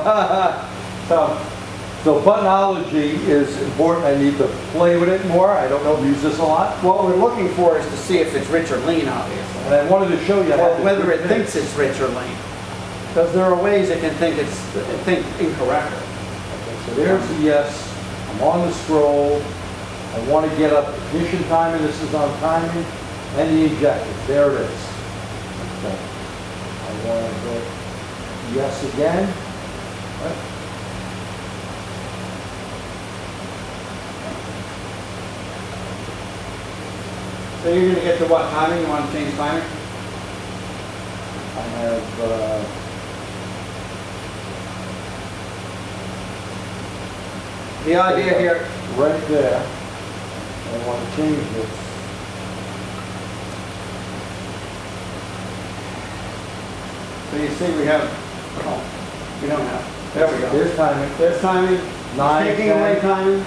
So buttonology is important. I need to play with it more. I don't know if I use this a lot. What we're looking for is to see if it's rich or lean, obviously. And I wanted to show you how Or to whether do it this. thinks it's rich or lean. Because there are ways it can think incorrectly. Okay, so there's the yes. I'm on the scroll. I want to get up ignition timing. This is on timing. And the injector. There it is. Okay. I want to hit yes again. Right. So you're going to get to what timing? You want to change timing? I have, The idea here, right there. I want to change this. so you see we have, oh, we don't have. There we go. There's timing. There's timing. Nine, Taking 10. away timing.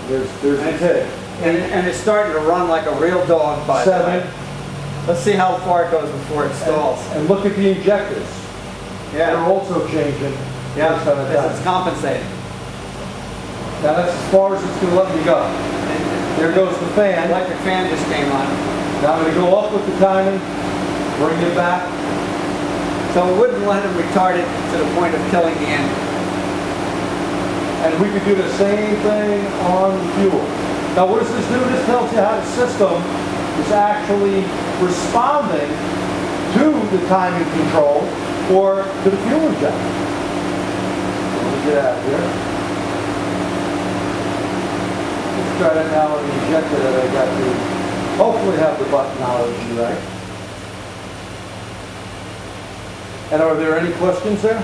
There's the pit. And it's starting to run like a real dog, by the way. 7. Let's see how far it goes before it stalls. And look at the injectors. They're Yeah, also changing. yeah, based on the this is time. compensating. Now that's as far as it's going to let me go. There goes the fan. Electric fan just came on. Now I'm going to go up with the timing, bring it back. So it wouldn't let him retard it to the point of killing the engine. And we could do the same thing on the fuel. Now what does this do? This tells you how the system is actually responding to the timing control or to the fuel injector. Let me get out of here. Let's try that now on the injector that I got to hopefully have the buttonology right. And are there any questions there?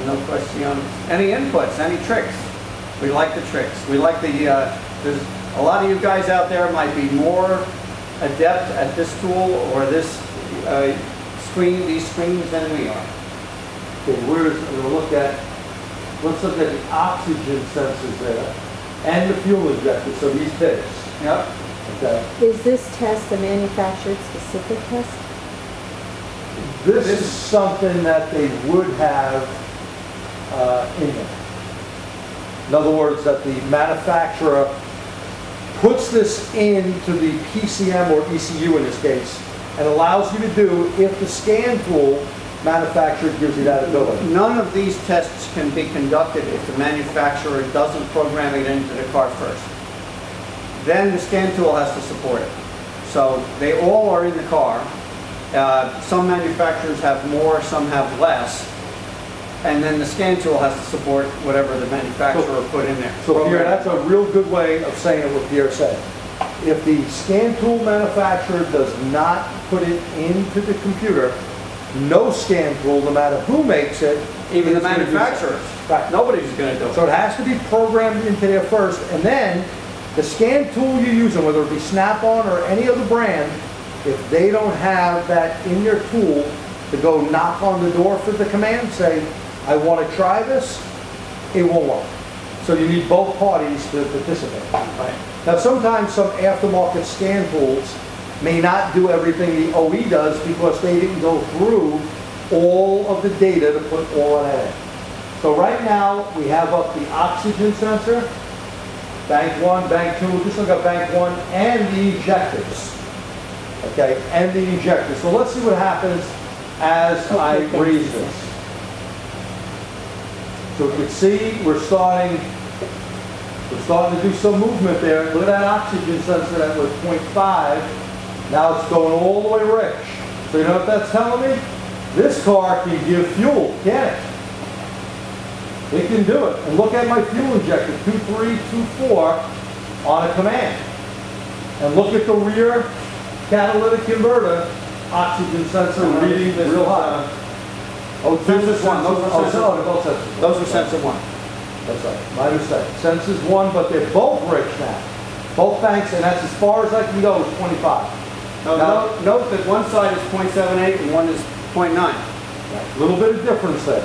No question. Any inputs, any tricks? We like the tricks. We like the, there's a lot of you guys out there might be more adept at this tool or this these screens than we are. Okay, we're going to look at, let's look at the oxygen sensors there and the fuel injector, so these pits. Yep. Okay. Is this test a manufactured specific test? This is something that they would have in there. In other words, that the manufacturer puts this into the PCM or ECU in this case and allows you to do if the scan tool manufacturer gives you that ability. None of these tests can be conducted if the manufacturer doesn't program it into the car first. Then the scan tool has to support it. So they all are in the car. Some manufacturers have more, some have less. And then the scan tool has to support whatever the manufacturer put in there. So Pierre, that's a real good way of saying what Pierre said. If the scan tool manufacturer does not put it into the computer, no scan tool, no matter who makes it. Even the is gonna do manufacturers. so. Right. Nobody's gonna do it. So it has to be programmed into there first, and then the scan tool you're using, whether it be Snap-on or any other brand, if they don't have that in their tool to go knock on the door for the command, say, I want to try this, it won't work. So you need both parties to participate. Right. Now, sometimes some aftermarket scan tools may not do everything the OE does because they didn't go through all of the data to put all of that in. So right now, we have up the oxygen sensor, bank 1, bank 2, just look at bank 1, and the ejectors. Okay, and the injectors. So let's see what happens as I raise this. So you can see we're starting to do some movement there. Look at that oxygen sensor that was 0.5. Now it's going all the way rich. So you know what that's telling me? This car can give fuel, can it? It can do it. And look at my fuel injector, 2.3, 2.4 on a command. And look at the rear catalytic converter oxygen sensor reading this real high. Oh, Sensors 1. Those are sensors. both sensors. Those are sensor 1. That's right, my mistake. Sensors 1, but they're both rich now. Both banks, and that's as far as I can go, is 25. Now, note that one side is 0.78 and one is 0.9. A little bit of difference there.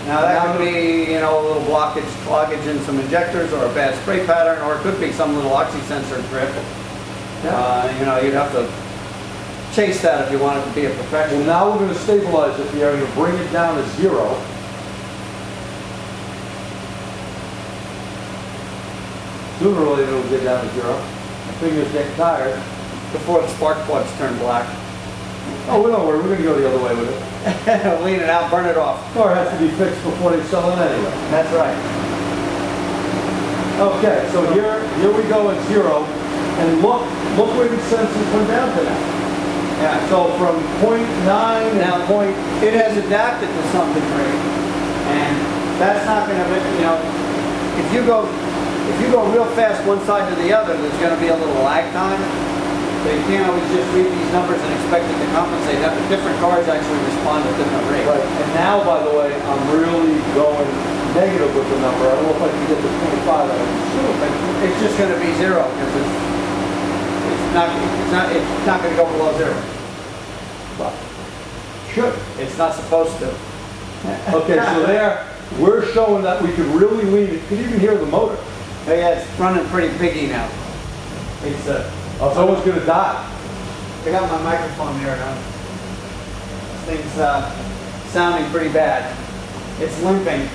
Now that could be, you know, a little cloggage in some injectors, or a bad spray pattern, or it could be some little oxy sensor trip. You know, you'd have to chase that if you want it to be a perfection. Well, now we're going to stabilize it here and bring it down to 0. Sooner or later it'll get down to 0. My finger's getting tired. Before the spark plugs turn black. Oh, don't worry, we're going to go the other way with it. Lean it out, burn it off. Car has to be fixed before they sell it anyway. That's right. Okay, so here we go at 0, and look where these sensors went down to now. Yeah. So from 0.9 Now, and point, it has adapted to some degree, and that's not going to, you know, if you go real fast one side to the other, there's going to be a little lag time. So you can't always just read these numbers and expect it to compensate. Different cars actually respond at different rates. right, and now, by the way, I'm really going negative with the number. I don't know if I can get to 25 out of it. It's just going to be 0 because it's not going to go below 0. But should. It's not supposed to. Okay, so there, we're showing that we could really lean it. You can even hear the motor. Oh, yeah, it's running pretty biggy now. It's Someone's going to die. I got my microphone here now. This thing's sounding pretty bad. It's limping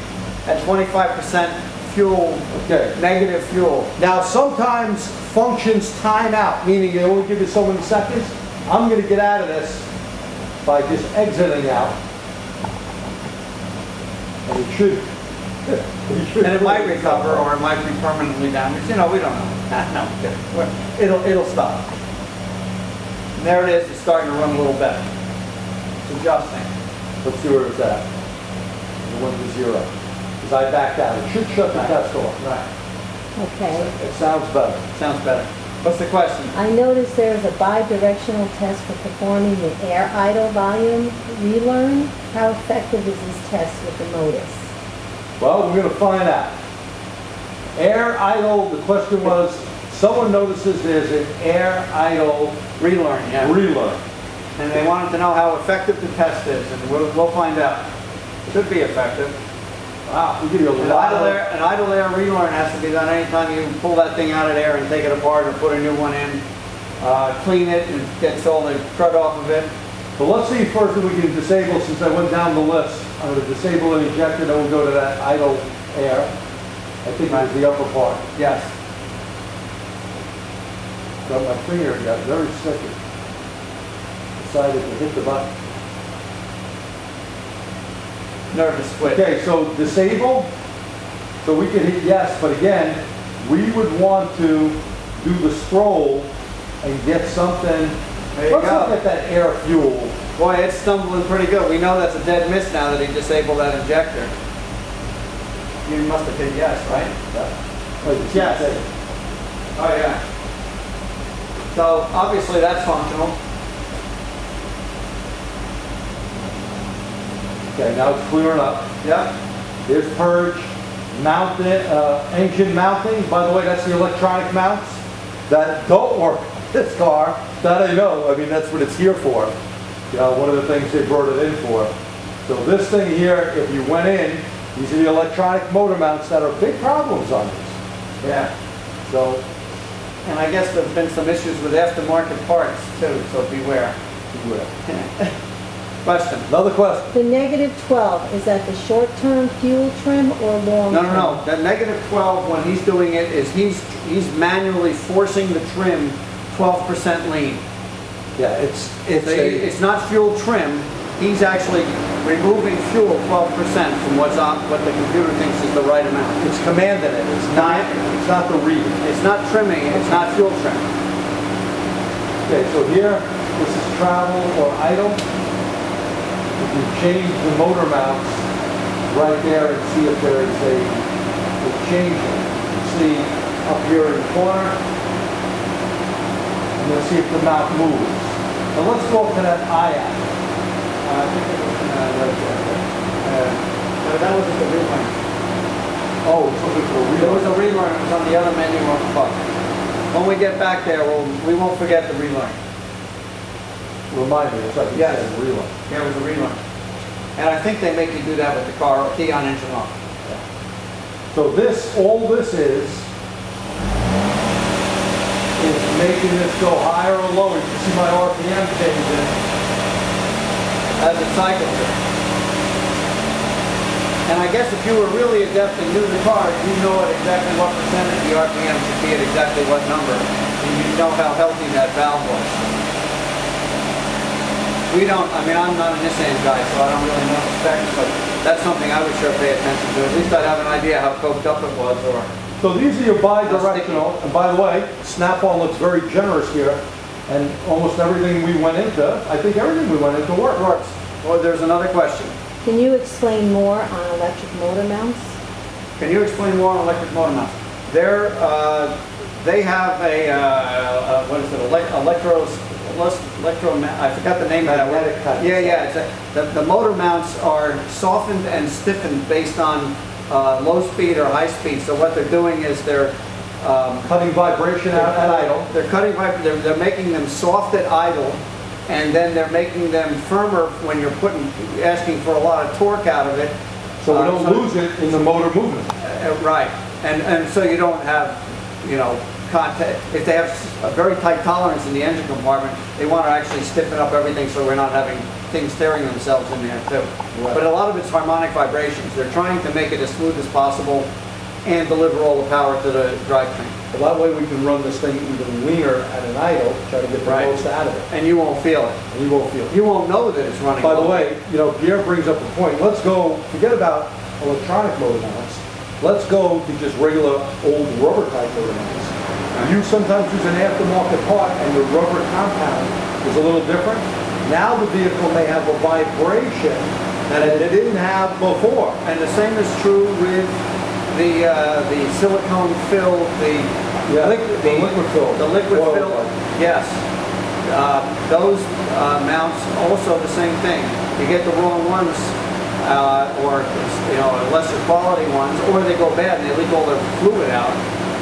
at 25% fuel, Okay. negative fuel. Now, sometimes functions time out, meaning they only give you so many seconds. I'm going to get out of this by just exiting out. And it should. And it might recover, or it might be permanently damaged. You know, we don't know. No, it'll stop. And there it is. It's starting to run a little better. It's adjusting. Let's see where it's at. It went to 0. Because I backed out. It should shut the test off. Right. Okay. It sounds better. Sounds better. What's the question? I noticed there is a bidirectional test for performing the air idle volume relearn. How effective is this test with the Modus? Well, we're going to find out. Air idle, the question was, someone notices there's an air idle Relearn, yeah. relearn. And they wanted to know how effective the test is, and we'll find out. Should be effective. Wow, we give you a An lot idle of... air, an idle air relearn has to be done anytime you pull that thing out of there and take it apart or put a new one in. Clean it and get all the crud off of it. So let's see first if we can disable, since I went down the list. I'm going to disable an injector, then we'll go to that idle air. I think it was the upper part. Yes. So my finger got very sticky. Decided to hit the button. Nervous quit. Okay, so disable. So we can hit yes, but again, we would want to do the scroll and get something. There you Let's go. look at that air fuel. Boy, it's stumbling pretty good. We know that's a dead miss now that he disabled that injector. You must have hit yes, right? Yes. Oh, yeah. So, obviously that's functional. Okay, now it's clearing up. Yep. There's purge, engine mounting. By the way, that's the electronic mounts that don't work on this car. That I know. I mean, that's what it's here for. You know, one of the things they brought it in for. So this thing here, if you went in, these are the electronic motor mounts that are big problems on this. Yeah. So, And I guess there's been some issues with aftermarket parts too, so beware. Question. another question. The -12, is that the short-term fuel trim or long-term? No. The -12, when he's doing it, is he's manually forcing the trim 12% lean. Yeah, It's not fuel trim. He's actually removing fuel 12% from what the computer thinks is the right amount. it's commanding it. It's not the read. It's not trimming. It's not fuel trim. Okay, so here, this is travel or idle. If you change the motor mounts right there and see if there is a change. You see up here in the corner, and you'll see if the mount moves. Now let's go up to that IAC. I think it was right there. No, that was at the relearn. Oh, it's looking for a There real. was a relearn. It was on the other menu on the bus. When we get back there, we won't forget the relearn. Remind me, it's like you Yes. said, real. There was a relearn. And I think they make you do that with the car, key on, engine off. So all this is making this go higher or lower. You can see my RPM changing. As it cycles it. And I guess if you were really adept and knew the car, you know at exactly what percentage the RPM should be at exactly what number. And you know how healthy that valve was. We don't, I mean, I'm not a Nissan guy, so I don't really know the specs, but that's something I would sure pay attention to. At least I'd have an idea how coked up it was, or... So these are your bidirectional, and by the way, Snap-on looks very generous here, and almost everything we went into, I think everything we went into works. Well, there's another question. Can you explain more on electric motor mounts? Can you explain more on electric motor mounts? They have what is it, I forgot the name of that word. Magnetic type. The motor mounts are softened and stiffened based on low speed or high speed. So what they're doing is they're Cutting vibration out at idle. They're cutting they're making them soft at idle, and then they're making them firmer when you're asking for a lot of torque out of it. So we don't lose it in the motor movement. Right, and so you don't have, contact. If they have a very tight tolerance in the engine compartment, they want to actually stiffen up everything so we're not having things tearing themselves in there too. Right. But a lot of it's harmonic vibrations. They're trying to make it as smooth as possible and deliver all the power to the drivetrain. That way we can run this thing even leaner at an idle, try to get the Right. most out of it. And you won't feel it. And you won't feel it. You won't know that it's running. By the low. way, Pierre brings up a point. Let's go, forget about electronic motor mounts. Let's go to just regular old rubber type motor mounts. You sometimes use an aftermarket part and your rubber compound is a little different. Now the vehicle may have a vibration that it didn't have before. And the same is true with the silicone filled, the liquid fill. The liquid Oil fill, type. yes. Those mounts also the same thing. You get the wrong ones, or lesser quality ones, or they go bad and they leak all their fluid out,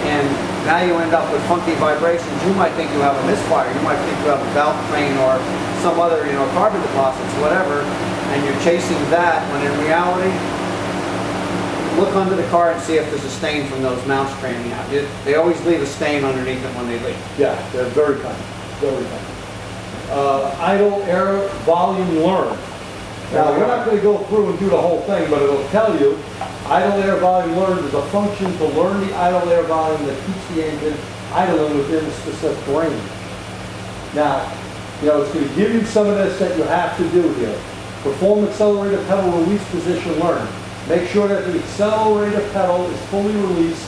and now you end up with funky vibrations. You might think you have a misfire. You might think you have a valve train or some other, carbon deposits, whatever, and you're chasing that when in reality, look under the car and see if there's a stain from those mounts training out. They always leave a stain underneath it when they leak. Yeah, they're very kind. Very kind. Idle air volume learn. Now, we're not going to go through and do the whole thing, but it'll tell you idle air volume learn is a function to learn the idle air volume that keeps the engine idling within a specific range. Now, it's going to give you some of this that you have to do here. Perform accelerator pedal release position learn. Make sure that the accelerator pedal is fully released.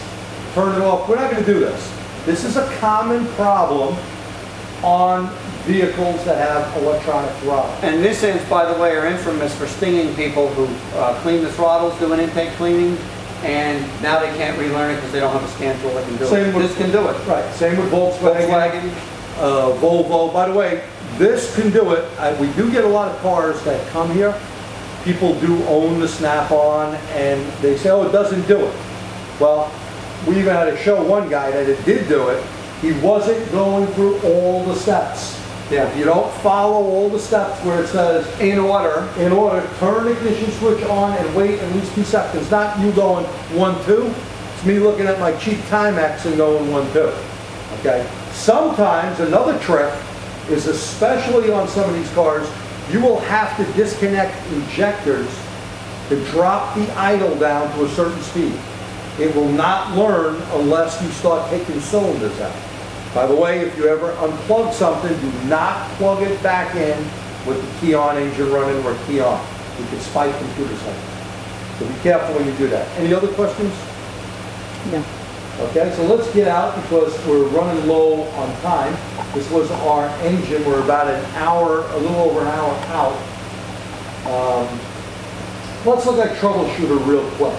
Turn it off. We're not going to do this. This is a common problem on vehicles that have electronic throttle. And Nissans, by the way, are infamous for stinging people who clean the throttles, do an intake cleaning, and now they can't relearn it because they don't have a scan tool that can do it. This can do it. Right. Same with Volkswagen. Volvo. By the way, this can do it. We do get a lot of cars that come here people do own the Snap-on and they say, oh, it doesn't do it. Well, we even had to show one guy that it did do it. He wasn't going through all the steps. Yeah. If you don't follow all the steps where it says, In order. turn the ignition switch on and wait at least 2 seconds. Not you going 1, 2. It's me looking at my cheap Timex and going 1, 2. Okay? Sometimes another trick is, especially on some of these cars, you will have to disconnect injectors to drop the idle down to a certain speed. It will not learn unless you start taking cylinders out. By the way, if you ever unplug something, do not plug it back in with the key on, engine running, or key on. You can spike computer settings. So be careful when you do that. Any other questions? No. Okay, so let's get out because we're running low on time. This was our engine. We're about an hour, a little over an hour out. Let's look at Troubleshooter real quick.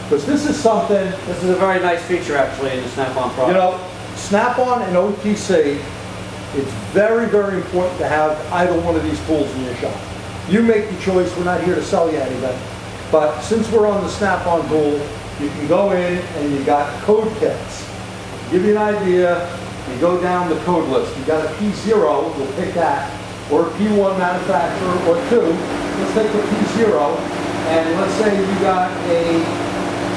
Because this is something, This is a very nice feature actually in the Snap-on product. you know, Snap-on and OTC, it's very, very important to have either one of these tools in your shop. You make the choice. We're not here to sell you anything. But since we're on the Snap-on tool, you can go in and you got code kits. To give you an idea, you go down the code list. You got a P0, we'll pick that, or a P1 manufacturer, or 2. Let's take the P0, and let's say you got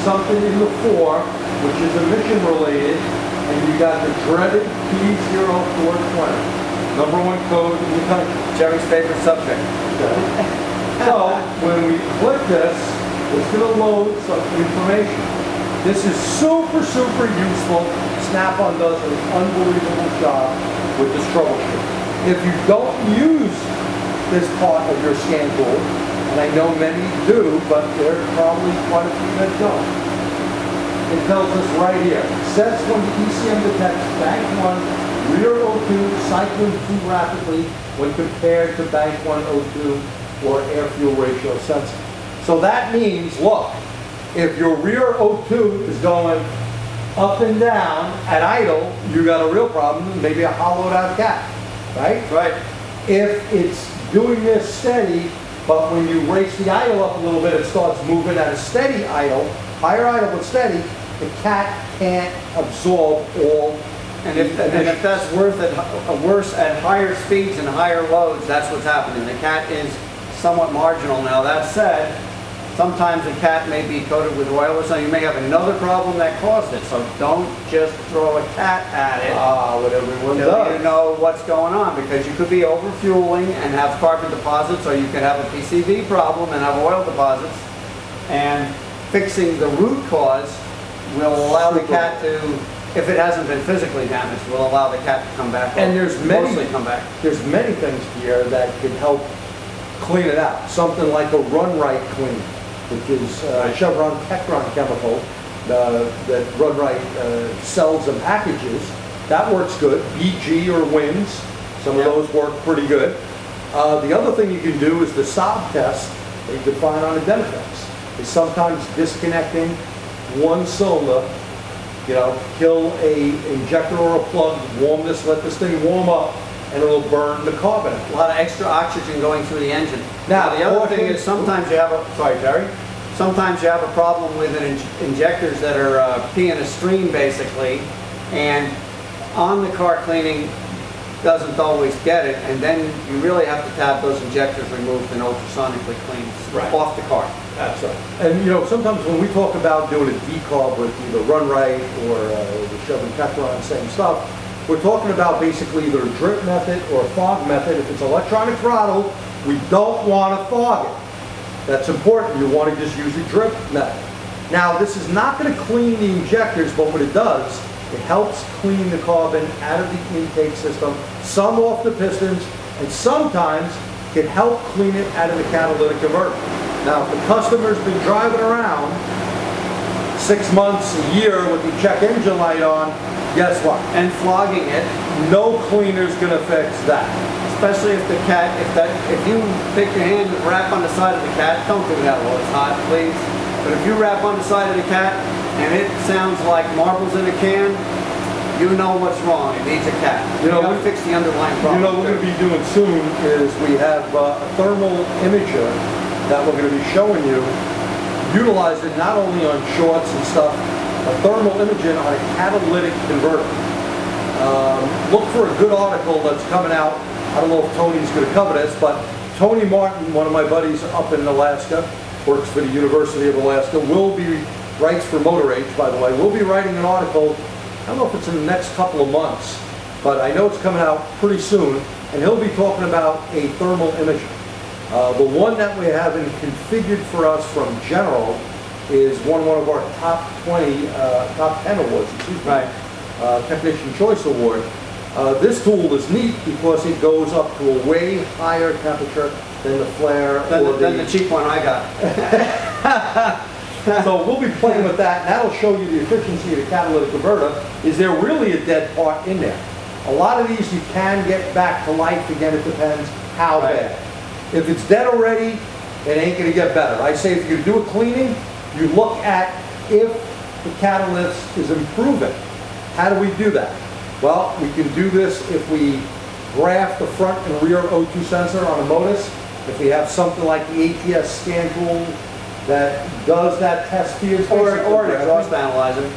something in the 4, which is emission related, and you got the dreaded P0420, #1 code in the country. Jerry's favorite subject. Okay. So when we click this, it's going to load some information. This is super, super useful. Snap-on does an unbelievable job with this troubleshooter. If you don't use this part of your scan tool, and I know many do, but there are probably quite a few that don't, it tells us right here, sets when the ECM detects bank 1 rear O2 cycling too rapidly when compared to bank 1 O2 or air fuel ratio sensor. So that means, look, if your rear O2 is going up and down at idle, you got a real problem, maybe a hollowed out cat, right? Right. If it's doing this steady, but when you raise the idle up a little bit, it starts moving at a steady idle, higher idle but steady, the cat can't absorb all. And if that's worse at higher speeds and higher loads, that's what's happening. The cat is somewhat marginal. Now that said, sometimes the cat may be coated with oil or something. You may have another problem that caused it. So don't just throw a cat at it. What everyone Until does. you know what's going on, because you could be overfueling and have carbon deposits, or you could have a PCV problem and have oil deposits. And fixing the root cause will allow the cat to, if it hasn't been physically damaged, will allow the cat to come back. And there's mostly come back. There's many things here that can help clean it out. Something like a Run Right clean, which is Chevron Techron chemical that Run Right sells and packages. That works good. BG or Wins, some of those work pretty good. The other thing you can do is the sob test that you can find on Identifix. Is sometimes disconnecting one cylinder, you know, kill a injector or a plug, warm this, let this thing warm up, and it'll burn the carbon. A lot of extra oxygen going through the engine. Now, The other thing is sometimes you have a, sorry Jerry, sometimes you have a problem with injectors that are peeing a stream basically, and on the car cleaning doesn't always get it, and then you really have to have those injectors removed and ultrasonically cleaned off the car. That's right. And you know, sometimes when we talk about doing a decarb with either Run Right or the Chevron Techron, same stuff, we're talking about basically either a drip method or a fog method. If it's electronic throttle, we don't want to fog it. That's important. You want to just use the drip method. Now, this is not going to clean the injectors, but what it does, it helps clean the carbon out of the intake system, some off the pistons, and sometimes can help clean it out of the catalytic converter. Now, if the customer's been driving around 6 months, a year with the check engine light on, guess what? And flogging it, No cleaner's gonna fix that. especially if the cat, if you take your hand and wrap on the side of the cat, don't do that while it's hot, please. But if you wrap on the side of the cat and it sounds like marbles in a can, you know what's wrong. It needs a cat. You know, gotta fix the underlying problem. You know what we're gonna be doing soon is we have a thermal imager that we're going to be showing you, utilize it not only on shorts and stuff, but thermal imaging on a catalytic converter. Look for a good article that's coming out. I don't know if Tony's going to cover this, but Tony Martin, one of my buddies up in Alaska, works for the University of Alaska, writes for Motor Age, by the way, will be writing an article, I don't know if it's in the next couple of months, but I know it's coming out pretty soon, and he'll be talking about a thermal imager. The one that we have configured for us from General is one of our top 10 awards, excuse me, Right. Technician Choice Award. This tool is neat because it goes up to a way higher temperature than the flare Than the cheap one I got. So we'll be playing with that, and that'll show you the efficiency of the catalytic converter. Is there really a dead part in there? A lot of these you can get back to life. Again, it depends how Right. bad. If it's dead already, it ain't gonna get better. I say if you do a cleaning, you look at if the catalyst is improving. How do we do that? Well, we can do this if we graph the front and rear O2 sensor on a Modus. If we have something like the ATS scan tool that does that test for you. Or an exhaust analyzer.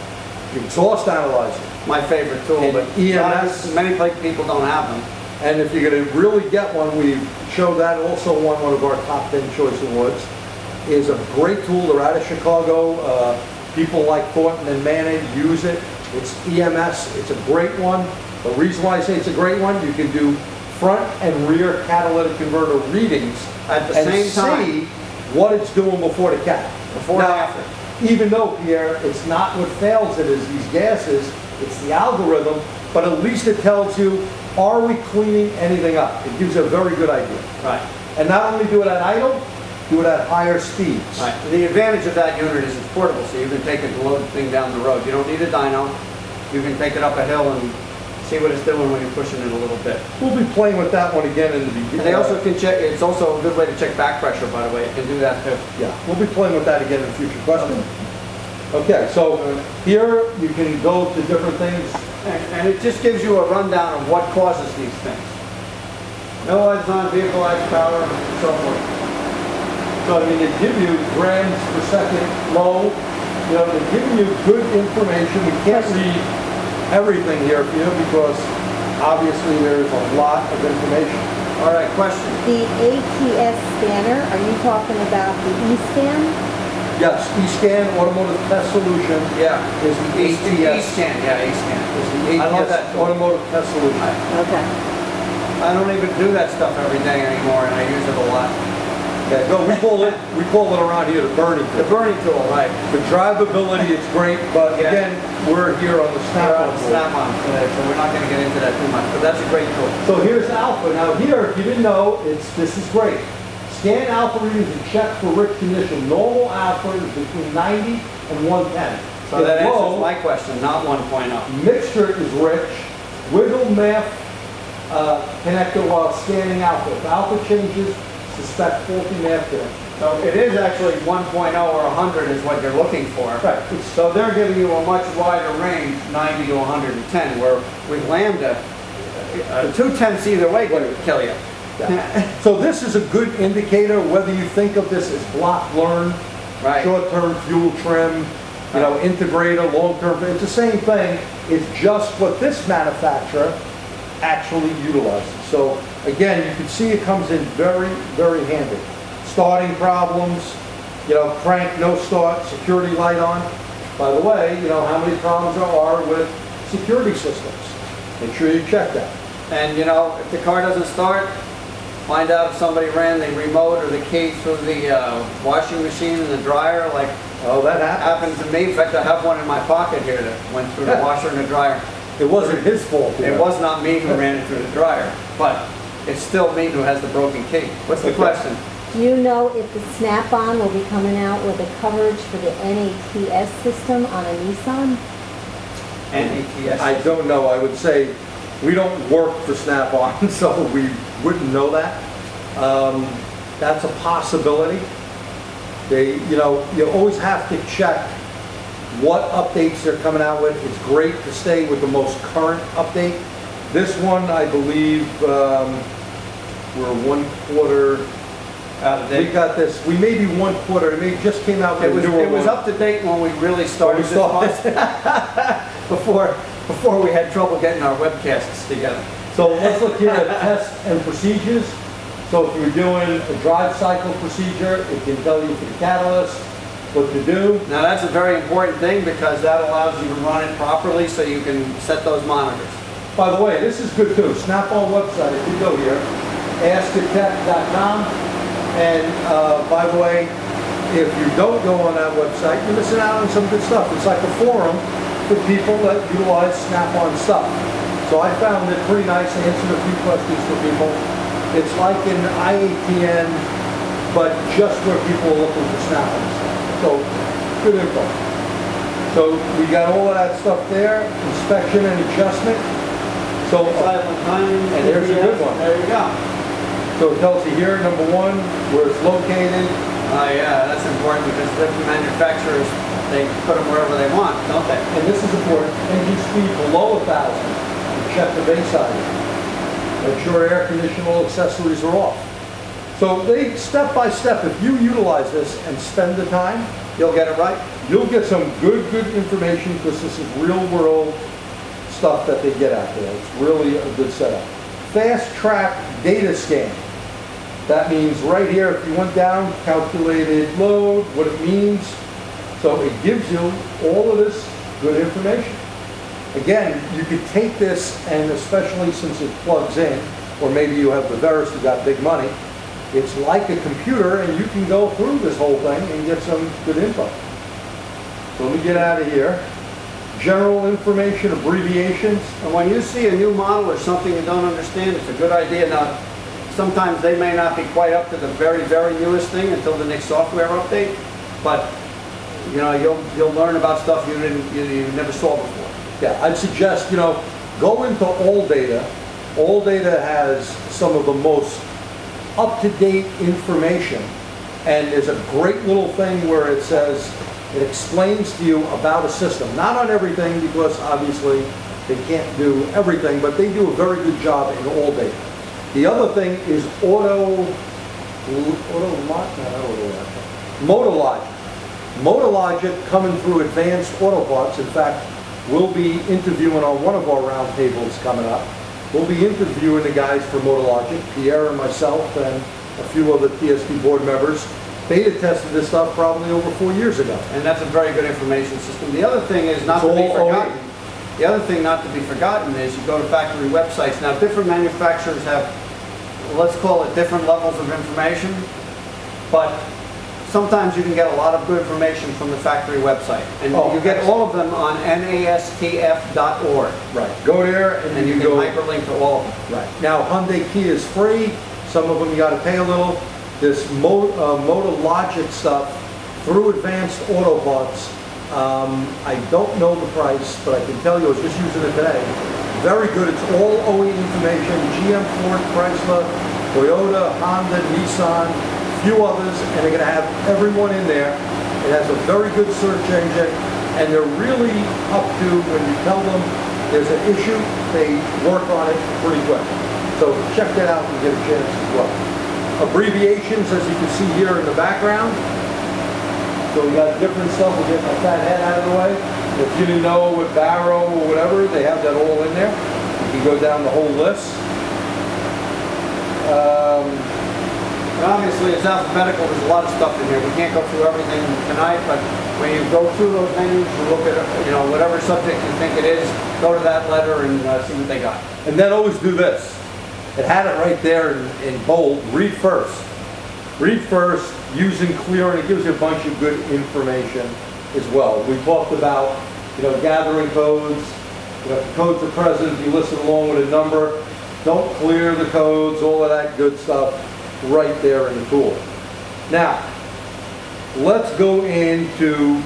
Exhaust analyzer. My favorite tool, And but EMS. many people don't have them. And if you're going to really get one, we show that also won one of our top 10 choice awards. Is a great tool. They're out of Chicago. People like Thornton and Manning use it. It's EMS. It's a great one. The reason why I say it's a great one, you can do front and rear catalytic converter readings At the and same time. see what it's doing before the cat. Before and Now, after. even though, Pierre, it's not what fails it is these gases, it's the algorithm, but at least it tells you, are we cleaning anything up? It gives you a very good idea. Right. And not only do it at idle, do it at higher speeds. Right. The advantage of that unit is it's portable, so you can take it and load the thing down the road. You don't need a dyno. You can take it up a hill and see what it's doing when you're pushing it a little bit. We'll be playing with that one again in the beginning. And they also can check, it's also a good way to check back pressure, by the way. It can do that too. Yeah, we'll be playing with that again in a future question. Okay, so here you can go to different things. And it just gives you a rundown of what causes these things. No lights on, vehicle lights, power, and so forth. So I mean, they give you grams per second low. You know, they're giving you good information. We can't read everything here for you because obviously there's a lot of information. All right, question. The ATS scanner, are you talking about the eScan? Yes, eScan Automotive Test Solution Yeah. is the ATS. E-scan, yeah, E-scan. Is the I love ATS that tool. Automotive Test Solution. Okay. I don't even do that stuff every day anymore, and I use it a lot. Okay, no, we call it around here the burning The tool. burning tool, right. The drivability is great, but Yeah. again, we're here on the We're on Snap-on tool. Snap-on today, so we're not going to get into that too much, but that's a great tool. So here's alpha. Now here, if you didn't know, this is great. Scan alpha readings and check for rich condition. Normal alpha is between 90 and 110. So that If answers low, my question, not 1.0. mixture is rich. Wiggle MAF connector while scanning alpha. If alpha changes, suspect faulty MAF connection. So it is actually 1.0 or 100 is what you're looking for. Right. So they're giving you a much wider range, 90 to 110, where with Lambda, 2/10 either way could kill you. So this is a good indicator whether you think of this as block learn, Right. short-term fuel trim, you know, integrator, long-term, it's the same thing. It's just what this manufacturer actually utilizes. So again, you can see it comes in very, very handy. Starting problems, you know, crank, no start, security light on. By the way, you know how many problems there are with security systems. Make sure you check that. And you know, if the car doesn't start, find out if somebody ran the remote or the key through the washing machine and the dryer, like Oh, that happened. happened to me. In fact, I have one in my pocket here that went through the washer and the dryer. It wasn't his fault. you It know. was not me who ran it through the dryer, but it's still me who has the broken key. What's the Okay. question? Do you know if the Snap-on will be coming out with a coverage for the NATS system on a Nissan? NATS. I don't know. I would say we don't work for Snap-on, so we wouldn't know that. That's a possibility. You know, you always have to check what updates they're coming out with. It's great to stay with the most current update. This one, I believe, we're 1 quarter Out of We date. got this, we may be 1/4, it may just came out. It with a newer was one. up to date when we really started this month. Before we had trouble getting our webcasts together. So let's look here at tests and procedures. So if you're doing a drive cycle procedure, it can tell you for the catalyst what to do. Now that's a very important thing because that allows you to run it properly so you can set those monitors. By the way, this is good too. Snap-on website, if you go here, askatech.com. And by the way, if you don't go on that website, you're missing out on some good stuff. It's like a forum for people that utilize Snap-on stuff. So I found it pretty nice to answer a few questions for people. It's like an IATN, but just where people are looking for Snap-on stuff. So, good info. So we got all of that stuff there, inspection and adjustment. So, And there's a good one. There you go. So it tells you here, number 1, where it's located. Yeah, that's important because different manufacturers, they put them wherever they want, don't they? And this is important, engine speed below 1,000. Check the base side. Make sure air conditional accessories are off. So they, step by step, if you utilize this and spend the time, You'll get it right. you'll get some good information because this is real world stuff that they get out there. It's really a good setup. Fast track data scan. That means right here, if you went down, calculated load, what it means. So it gives you all of this good information. Again, you could take this, and especially since it plugs in, or maybe you have the Verus who got big money, it's like a computer and you can go through this whole thing and get some good info. So let me get out of here. General information, abbreviations. And when you see a new model or something you don't understand, it's a good idea. Now, sometimes they may not be quite up to the very, very newest thing until the next software update, but you know, you'll learn about stuff you never saw before. Yeah, I'd suggest, go into All Data. All Data has some of the most up-to-date information, and there's a great little thing where it says, it explains to you about a system. Not on everything, because obviously they can't do everything, but they do a very good job in All Data. The other thing is Motologic. Motologic coming through Advanced Auto Parts. In fact, we'll be interviewing on one of our roundtables coming up. We'll be interviewing the guys for Motologic, Pierre and myself and a few other TSD board members. Beta tested this stuff probably over 4 years ago. And that's a very good information system. The other thing is not to be forgotten. The other thing not to be forgotten is you go to factory websites. Now, different manufacturers have, let's call it different levels of information, but sometimes you can get a lot of good information from the factory website. And you get all of them on nastf.org. Right. Go there And you can hyperlink to all of them. Right. Now, Hyundai Key is free. Some of them you got to pay a little. This Motologic stuff through Advanced Auto Parts, I don't know the price, but I can tell you I was just using it today. Very good. It's all OE information. GM, Ford, Chrysler, Toyota, Honda, Nissan, few others, and they're going to have everyone in there. It has a very good search engine, and they're really up to, when you tell them there's an issue, they work on it pretty quick. So check that out and get a chance as well. Abbreviations, as you can see here in the background. So we got different stuff. We'll get my fat head out of the way. If you didn't know what Barrow or whatever, they have that all in there. You can go down the whole list. And obviously, it's alphabetical. There's a lot of stuff in here. We can't go through everything tonight, but when you go through those menus, you look at, whatever subject you think it is, go to that letter and see what they got. And then always do this. It had it right there in bold. Read first. Read first, using clear, and it gives you a bunch of good information as well. We talked about, gathering codes. If the codes are present, you listen along with a number. Don't clear the codes, all of that good stuff right there in the tool. Now, let's go into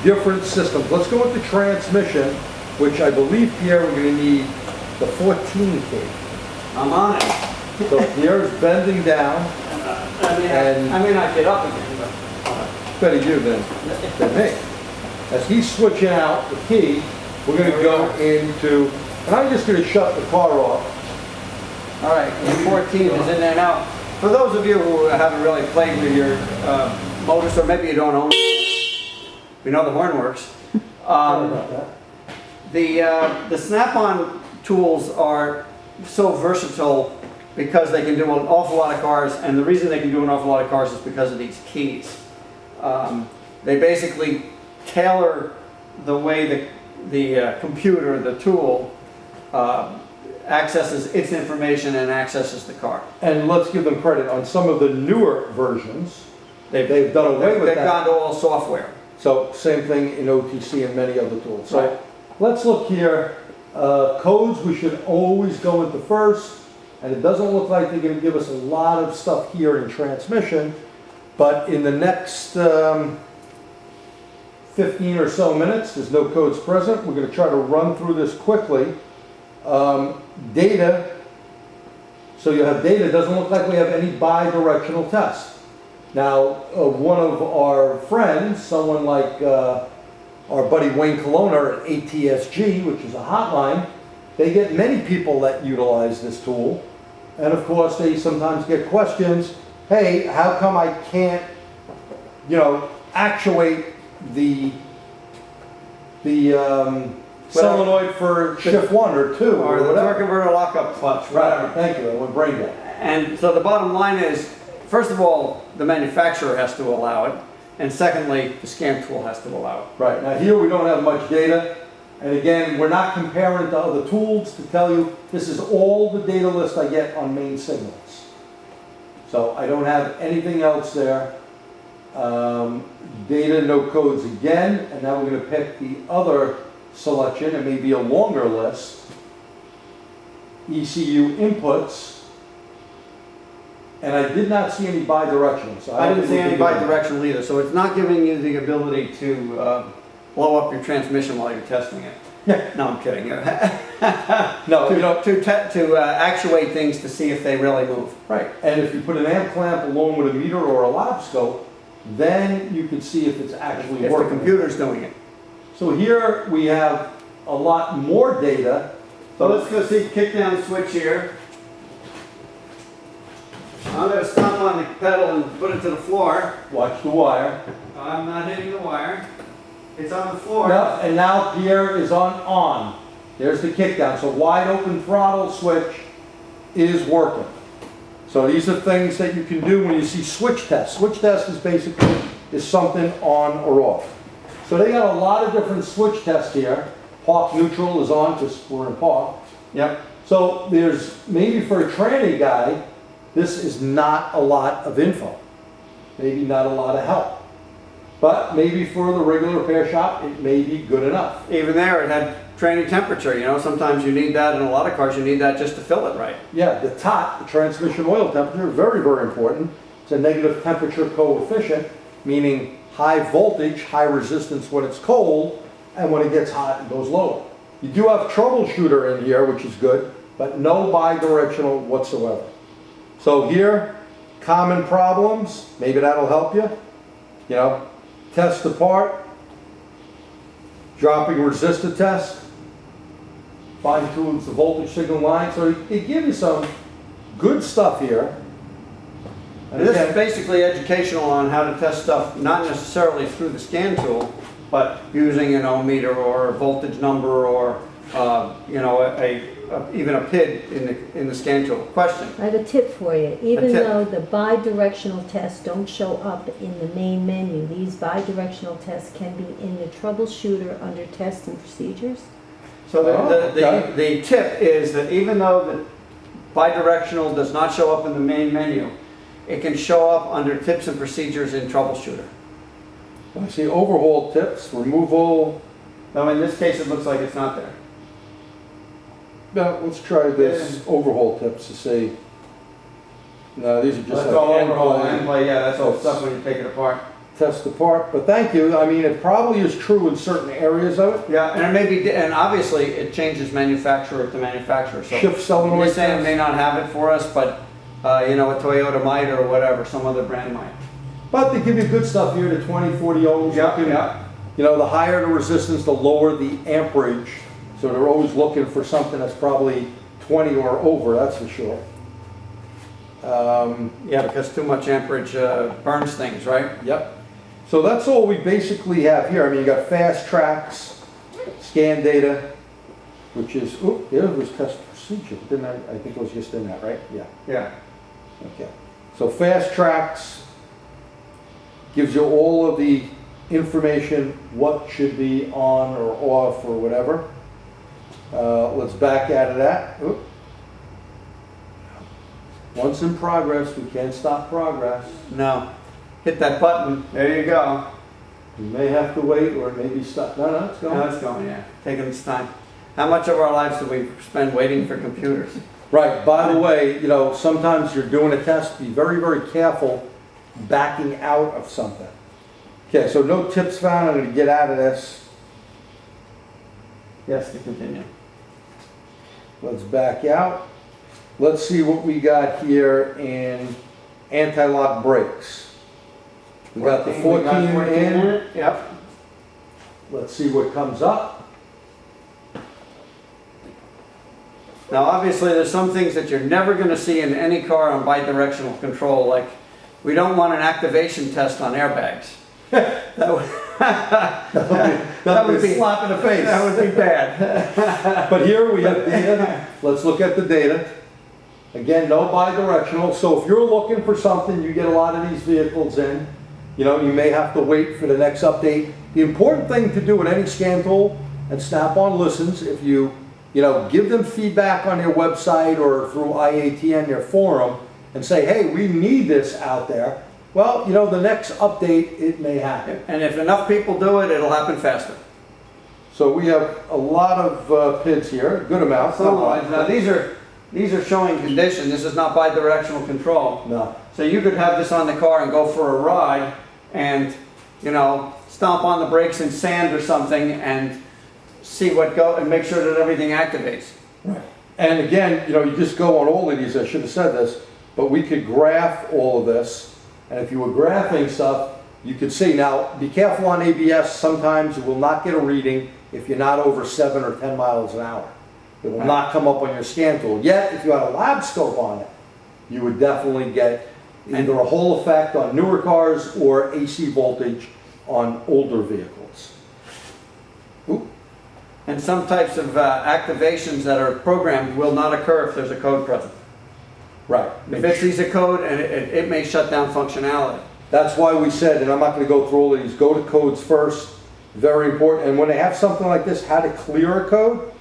different systems. Let's go into transmission, which I believe, Pierre, we're going to need the 14 key. I'm on it. So Pierre's bending down. I may not get up again, but... Better you than me. As he's switching out the key, we're going to go into, and I'm just going to shut the car off. All right, and 14 is in there now. For those of you who haven't really played with your Modus, or maybe you don't own it, we know the horn works. Sorry about that. The Snap-on tools are so versatile because they can do an awful lot of cars, and the reason they can do an awful lot of cars is because of these keys. They basically tailor the way the computer, the tool, accesses its information and accesses the car. And let's give them credit, on some of the newer versions, they've done away with They've that. gone to all software. So same thing in OTC and many other tools. So Right. let's look here. Codes, we should always go into first. And it doesn't look like they're going to give us a lot of stuff here in transmission. But in the next 15 or so minutes, there's no codes present. We're going to try to run through this quickly. Data. So you have data. It doesn't look like we have any bi-directional tests. Now, one of our friends, someone like our buddy Wayne Colonna at ATSG, which is a hotline, they get many people that utilize this tool. And of course, they sometimes get questions, hey, how come I can't, actuate the solenoid for shift 1 or 2 Or the whatever. torque converter lockup clutch, Right, whatever. thank you, I went brain dead. And so the bottom line is, first of all, the manufacturer has to allow it, and secondly, the scan tool has to allow it. Right, now here we don't have much data, and again, we're not comparing to other tools to tell you, this is all the data list I get on main signals. So I don't have anything else there. Data, no codes again, and now we're going to pick the other selection, it may be a longer list. ECU inputs, and I did not see any bi-directional. So I didn't see any think we can do that. bi-directional either, so it's not giving you the ability to blow up your transmission while you're testing it. Yeah. No, I'm kidding. No, you know, To actuate things to see if they really move. right, and if you put an amp clamp along with a meter or a lab scope, then you can see if it's actually If the working. computer's doing it. So here we have a lot more data. So let's go see kick down switch here. I'm going to stomp on the pedal and put it to the floor. Watch the wire. I'm not hitting the wire. It's on the floor. No, and now Pierre is on. There's the kick down. So wide open throttle switch is working. So these are things that you can do when you see switch test. Switch test is basically something on or off. So they got a lot of different switch tests here. Park neutral is on because we're in park. Yep. So there's, maybe for a tranny guy, this is not a lot of info. Maybe not a lot of help. But maybe for the regular repair shop, it may be good enough. Even there, it had training temperature. You know, sometimes you need that in a lot of cars. You need that just to fill it right. Yeah, the TOT, the transmission oil temperature, very, very important. It's a negative temperature coefficient, meaning high voltage, high resistance when it's cold, and when it gets hot, it goes lower. You do have Troubleshooter in here, which is good, but no bi-directional whatsoever. So here, common problems, maybe that'll help you. You know, test the part, dropping resistor test, fine tunes the voltage signal line. So it gives you some good stuff here. And this is basically educational on how to test stuff, not necessarily through the scan tool, but using an ohm meter or a voltage number or you know, even a PID in the scan tool. Question? I have a tip for you. Even tip. though the bi-directional tests don't show up in the main menu, these bi-directional tests can be in the troubleshooter under tests and procedures. So okay. the tip is that even though the bidirectional does not show up in the main menu, it can show up under tips and procedures in Troubleshooter. I see overhaul tips, removal. Now in this case it looks like it's not there. Now, let's try this overhaul tips to see. No, these are just That's like all end overhaul play. and play, yeah, that's all stuff when you take it apart. Test the part, but thank you. I mean, it probably is true in certain areas of it. Yeah, and it may be, and obviously it changes manufacturer to manufacturer. So Shift solenoid you're saying test. may not have it for us, but you know, a Toyota might or whatever, some other brand might. But they give you good stuff here, the 20, 40 ohms. Yeah, You can- yeah. You know, the higher the resistance, the lower the amperage. So they're always looking for something that's probably 20 or over, that's for sure. Yeah, because too much amperage burns things, right? Yep. So that's all we basically have here. I mean, you got fast tracks, scan data, which is, oop, there was test procedure, didn't I? I think it was just in that, right? Yeah. Yeah. Okay. So fast tracks gives you all of the information, what should be on or off or whatever. Let's back out of that. Oop. Once in progress, we can't stop progress. No. Hit that button. There you go. You may have to wait or it may be stuck. No, no, it's going. Now it's going, yeah. Taking its time. How much of our lives do we spend waiting for computers? Right. By the way, you know, sometimes you're doing a test. Be very, very careful backing out of something. Okay, so no tips found. I'm going to get out of this. Yes, to continue. Let's back out. Let's see what we got here in anti-lock brakes. We got the 14 in. Yep. Let's see what comes up. Now, obviously, there's some things that you're never going to see in any car on bidirectional control, like we don't want an activation test on airbags. That would be a slap in the face. That would be bad. But here we have data. Let's look at the data. Again, no bidirectional. So if you're looking for something, you get a lot of these vehicles in. You know, you may have to wait for the next update. The important thing to do with any scan tool, and Snap-on listens, if you give them feedback on your website or through IATN, your forum, and say, hey, we need this out there. Well, the next update, it may happen. And if enough people do it, it'll happen faster. So we have a lot of PIDs here, a good amount. Now these are showing condition. This is not bidirectional control. No. So you could have this on the car and go for a ride and, stomp on the brakes in sand or something and see and make sure that everything activates. Right. And again, you just go on all of these. I should have said this, but we could graph all of this. And if you were graphing stuff, you could see. Now, be careful on ABS. Sometimes you will not get a reading if you're not over 7 or 10 miles an hour. It will not come up on your scan tool. Yet, if you had a lab scope on it, you would definitely get either a Hall effect on newer cars or AC voltage on older vehicles. Oop. And some types of activations that are programmed will not occur if there's a code present. Right. If it sees a code, and it may shut down functionality. That's why we said, and I'm not going to go through all of these, go to codes first. Very important. And when they have something like this, how to clear a code,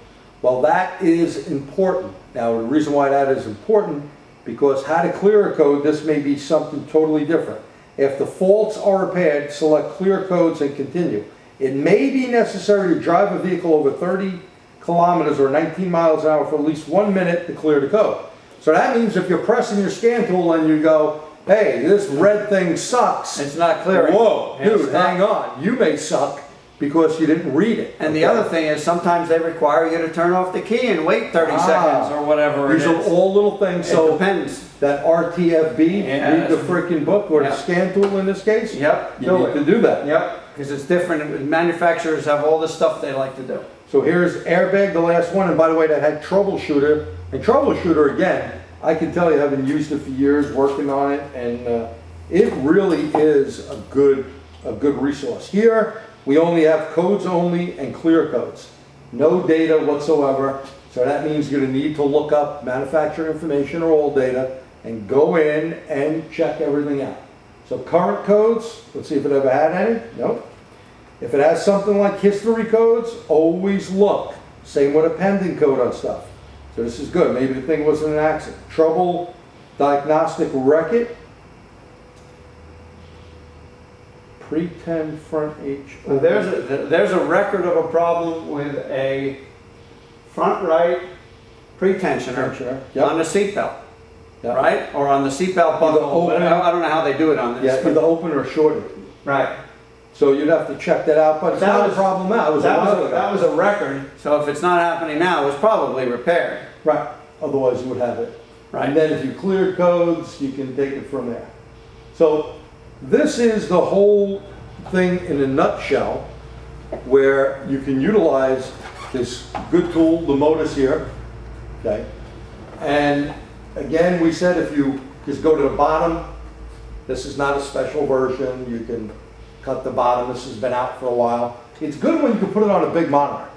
well, that is important. Now, the reason why that is important, because how to clear a code, this may be something totally different. If the faults are repaired, select clear codes and continue. It may be necessary to drive a vehicle over 30 kilometers or 19 miles an hour for at least 1 minute to clear the code. So that means if you're pressing your scan tool and you go, hey, this red thing sucks. It's not clearing. Whoa, dude, hang on. You may suck because you didn't read it. And the other thing is sometimes they require you to turn off the key and wait 30 seconds or whatever. These are all little things. It depends. That RTFB, read the freaking book, or the scan tool in this case. Yep. You need to do that. Yep. Because it's different. Manufacturers have all the stuff they like to do. So here's airbag, the last one. And by the way, that had Troubleshooter. And Troubleshooter, again, I can tell you, having used it for years, working on it, and it really is a good resource. Here, we only have codes only and clear codes. No data whatsoever. So that means you're going to need to look up manufacturer information or old data and go in and check everything out. So current codes, let's see if it ever had any. Nope. If it has something like history codes, always look. Same with a pending code on stuff. So this is good. Maybe the thing wasn't an accident. Trouble diagnostic record. Pre-10 front H. So there's a record of a problem with a front right pretensioner Yep. on a seatbelt. Yep. Right? Or on the seatbelt buckle. Open. I don't know how they do it on this. Yeah, either open or shorted. Right. So you'd have to check that out, but it's not a problem now. That was a record. So if it's not happening now, it was probably repaired. Right. Otherwise you would have it. Right. And then if you clear codes, you can take it from there. So this is the whole thing in a nutshell, where you can utilize this good tool, the Modus here. Okay. And again, we said if you just go to the bottom. This is not a special version. You can cut the bottom. This has been out for a while. It's good when you can put it on a big monitor.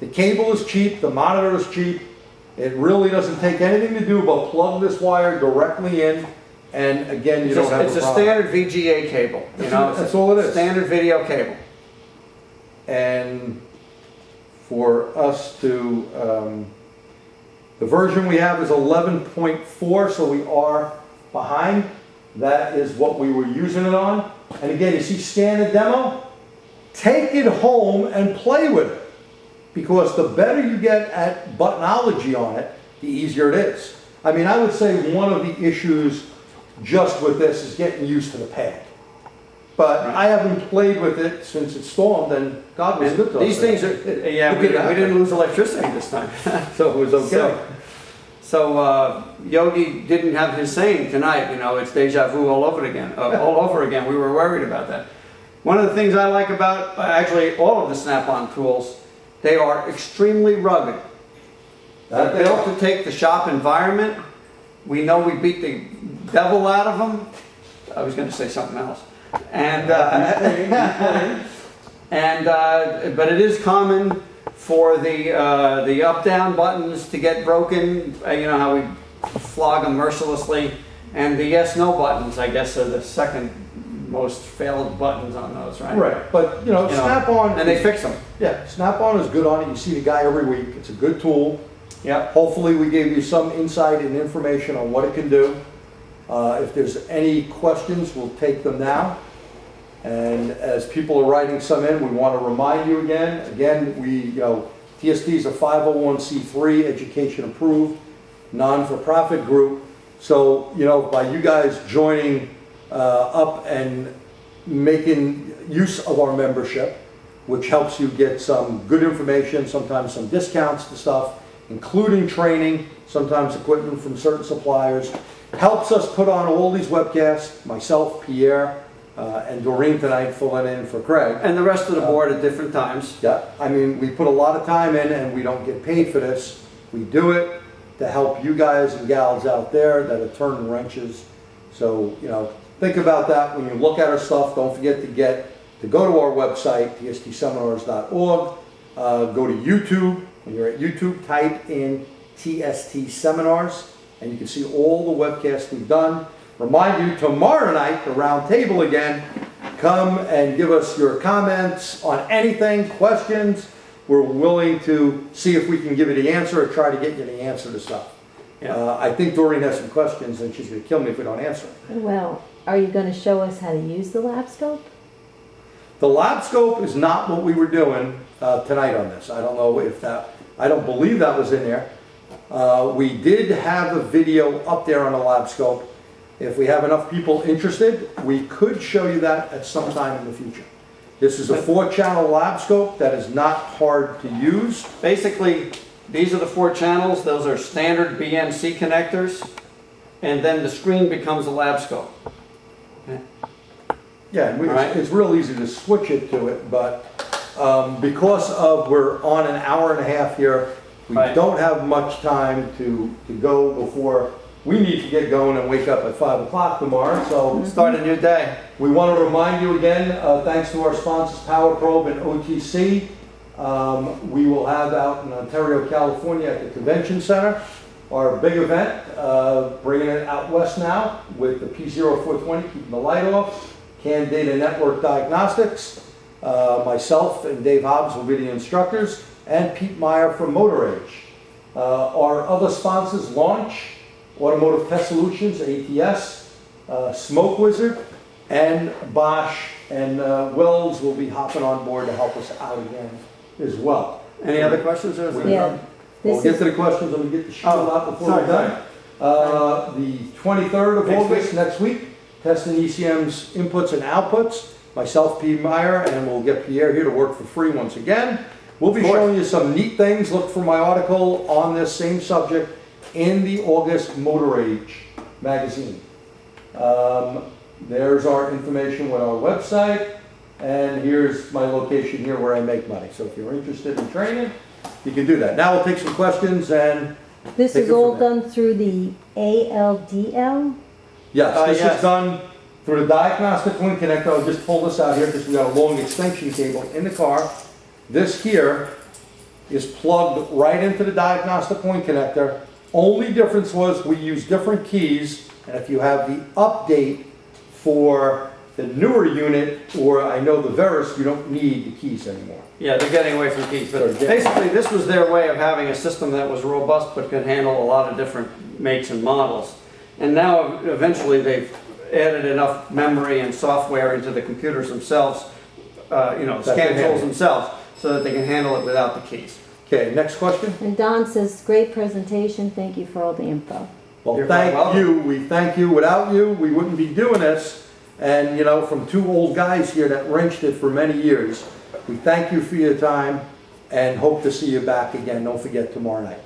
The cable is cheap, the monitor is cheap. It really doesn't take anything to do but plug this wire directly in, and again, you don't have a problem. It's a standard VGA cable, you know? That's all it is. Standard video cable. And for us to, the version we have is 11.4, so we are behind. That is what we were using it on. And again, you see scan and demo? Take it home and play with it. Because the better you get at buttonology on it, the easier it is. I mean, I would say one of the issues just with this is getting used to the pad. But I haven't played with it since it stormed, and God was good to us. These things are, yeah, we didn't lose electricity this time. So it was okay. So Yogi didn't have his saying tonight, you know, it's deja vu all over again. We were worried about that. One of the things I like about actually all of the Snap-on tools, they are extremely rugged. They're built to take the shop environment. We know we beat the devil out of them. I was going to say something else. And but it is common for the up-down buttons to get broken. You know how we flog them mercilessly, and the yes/no buttons, I guess, are the second most failed buttons on those, right? Right, but you know, Snap-on, and they fix them. yeah, Snap-on is good on it. You see the guy every week. It's a good tool. Yeah. Hopefully we gave you some insight and information on what it can do. If there's any questions, we'll take them now. And as people are writing some in, we want to remind you again, TSD is a 501c3, education approved, non-for-profit group. So, you know, by you guys joining up and making use of our membership, which helps you get some good information, sometimes some discounts to stuff, including training, sometimes equipment from certain suppliers, helps us put on all these webcasts, myself, Pierre, and Doreen tonight filling in for Craig. And the rest of the board at different times. Yeah, I mean, we put a lot of time in and we don't get paid for this. We do it to help you guys and gals out there that are turning wrenches. So, you know, think about that when you look at our stuff. Don't forget to go to our website, tstseminars.org. Go to YouTube. When you're at YouTube, type in TST Seminars, and you can see all the webcasts we've done. Remind you, tomorrow night, the round table again. Come and give us your comments on anything, questions. We're willing to see if we can give you the answer or try to get you the answer to stuff. Yeah. I think Doreen has some questions, and she's going to kill me if we don't answer them. Well, are you going to show us how to use the lab scope? The lab scope is not what we were doing tonight on this. I don't know if that, I don't believe that was in there. We did have a video up there on the lab scope. If we have enough people interested, we could show you that at some time in the future. This is a 4-channel lab scope that is not hard to use. Basically, these are the 4 channels. Those are standard BNC connectors. And then the screen becomes a lab scope. Yeah, and it's real easy to switch it to it, but because we're on an hour and a half here, we don't have much time to go before we need to get going and wake up at 5 o'clock tomorrow. So start a new day. We want to remind you again, thanks to our sponsors, Power Probe and OTC. We will have out in Ontario, California at the Convention Center our big event, bringing it out west now with the P0420, keeping the light off. CAN Data Network Diagnostics. Myself and Dave Hobbs will be the instructors, and Pete Meyer from Motor Age. Our other sponsors, Launch, Automotive Test Solutions, ATS, Smoke Wizard, and Bosch and Wells will be hopping on board to help us out again as well. Any other questions? Or We'll get to the questions. Let me get the sheet out before we're done. The 23rd of August, next week, testing ECM's inputs and outputs. Myself, Pete Meyer, and we'll get Pierre here to work for free once again. We'll be showing you some neat things. Look for my article on this same subject in the August Motor Age magazine. There's our information with our website, and here's my location here where I make money. So if you're interested in training, you can do that. Now we'll take some questions and this is all done through the ALDL Yes, this yes. is done through the diagnostic link connector. I'll just pull this out here because we got a long extension cable in the car. This here is plugged right into the diagnostic link connector. Only difference was we use different keys, and if you have the update for the newer unit, or I know the Verus, you don't need the keys anymore. Yeah, they're getting away from keys, Sorry, but get- basically this was their way of having a system that was robust but could handle a lot of different makes and models. And now eventually they've added enough memory and software into the computers themselves, That scan can handle tools it. themselves, so that they can handle it without the keys. Okay, next question? And Don says, great presentation, thank you for all the info. Well, You're thank welcome. you, we thank you. Without you, we wouldn't be doing this. And, from two old guys here that wrenched it for many years, we thank you for your time and hope to see you back again. Don't forget tomorrow night.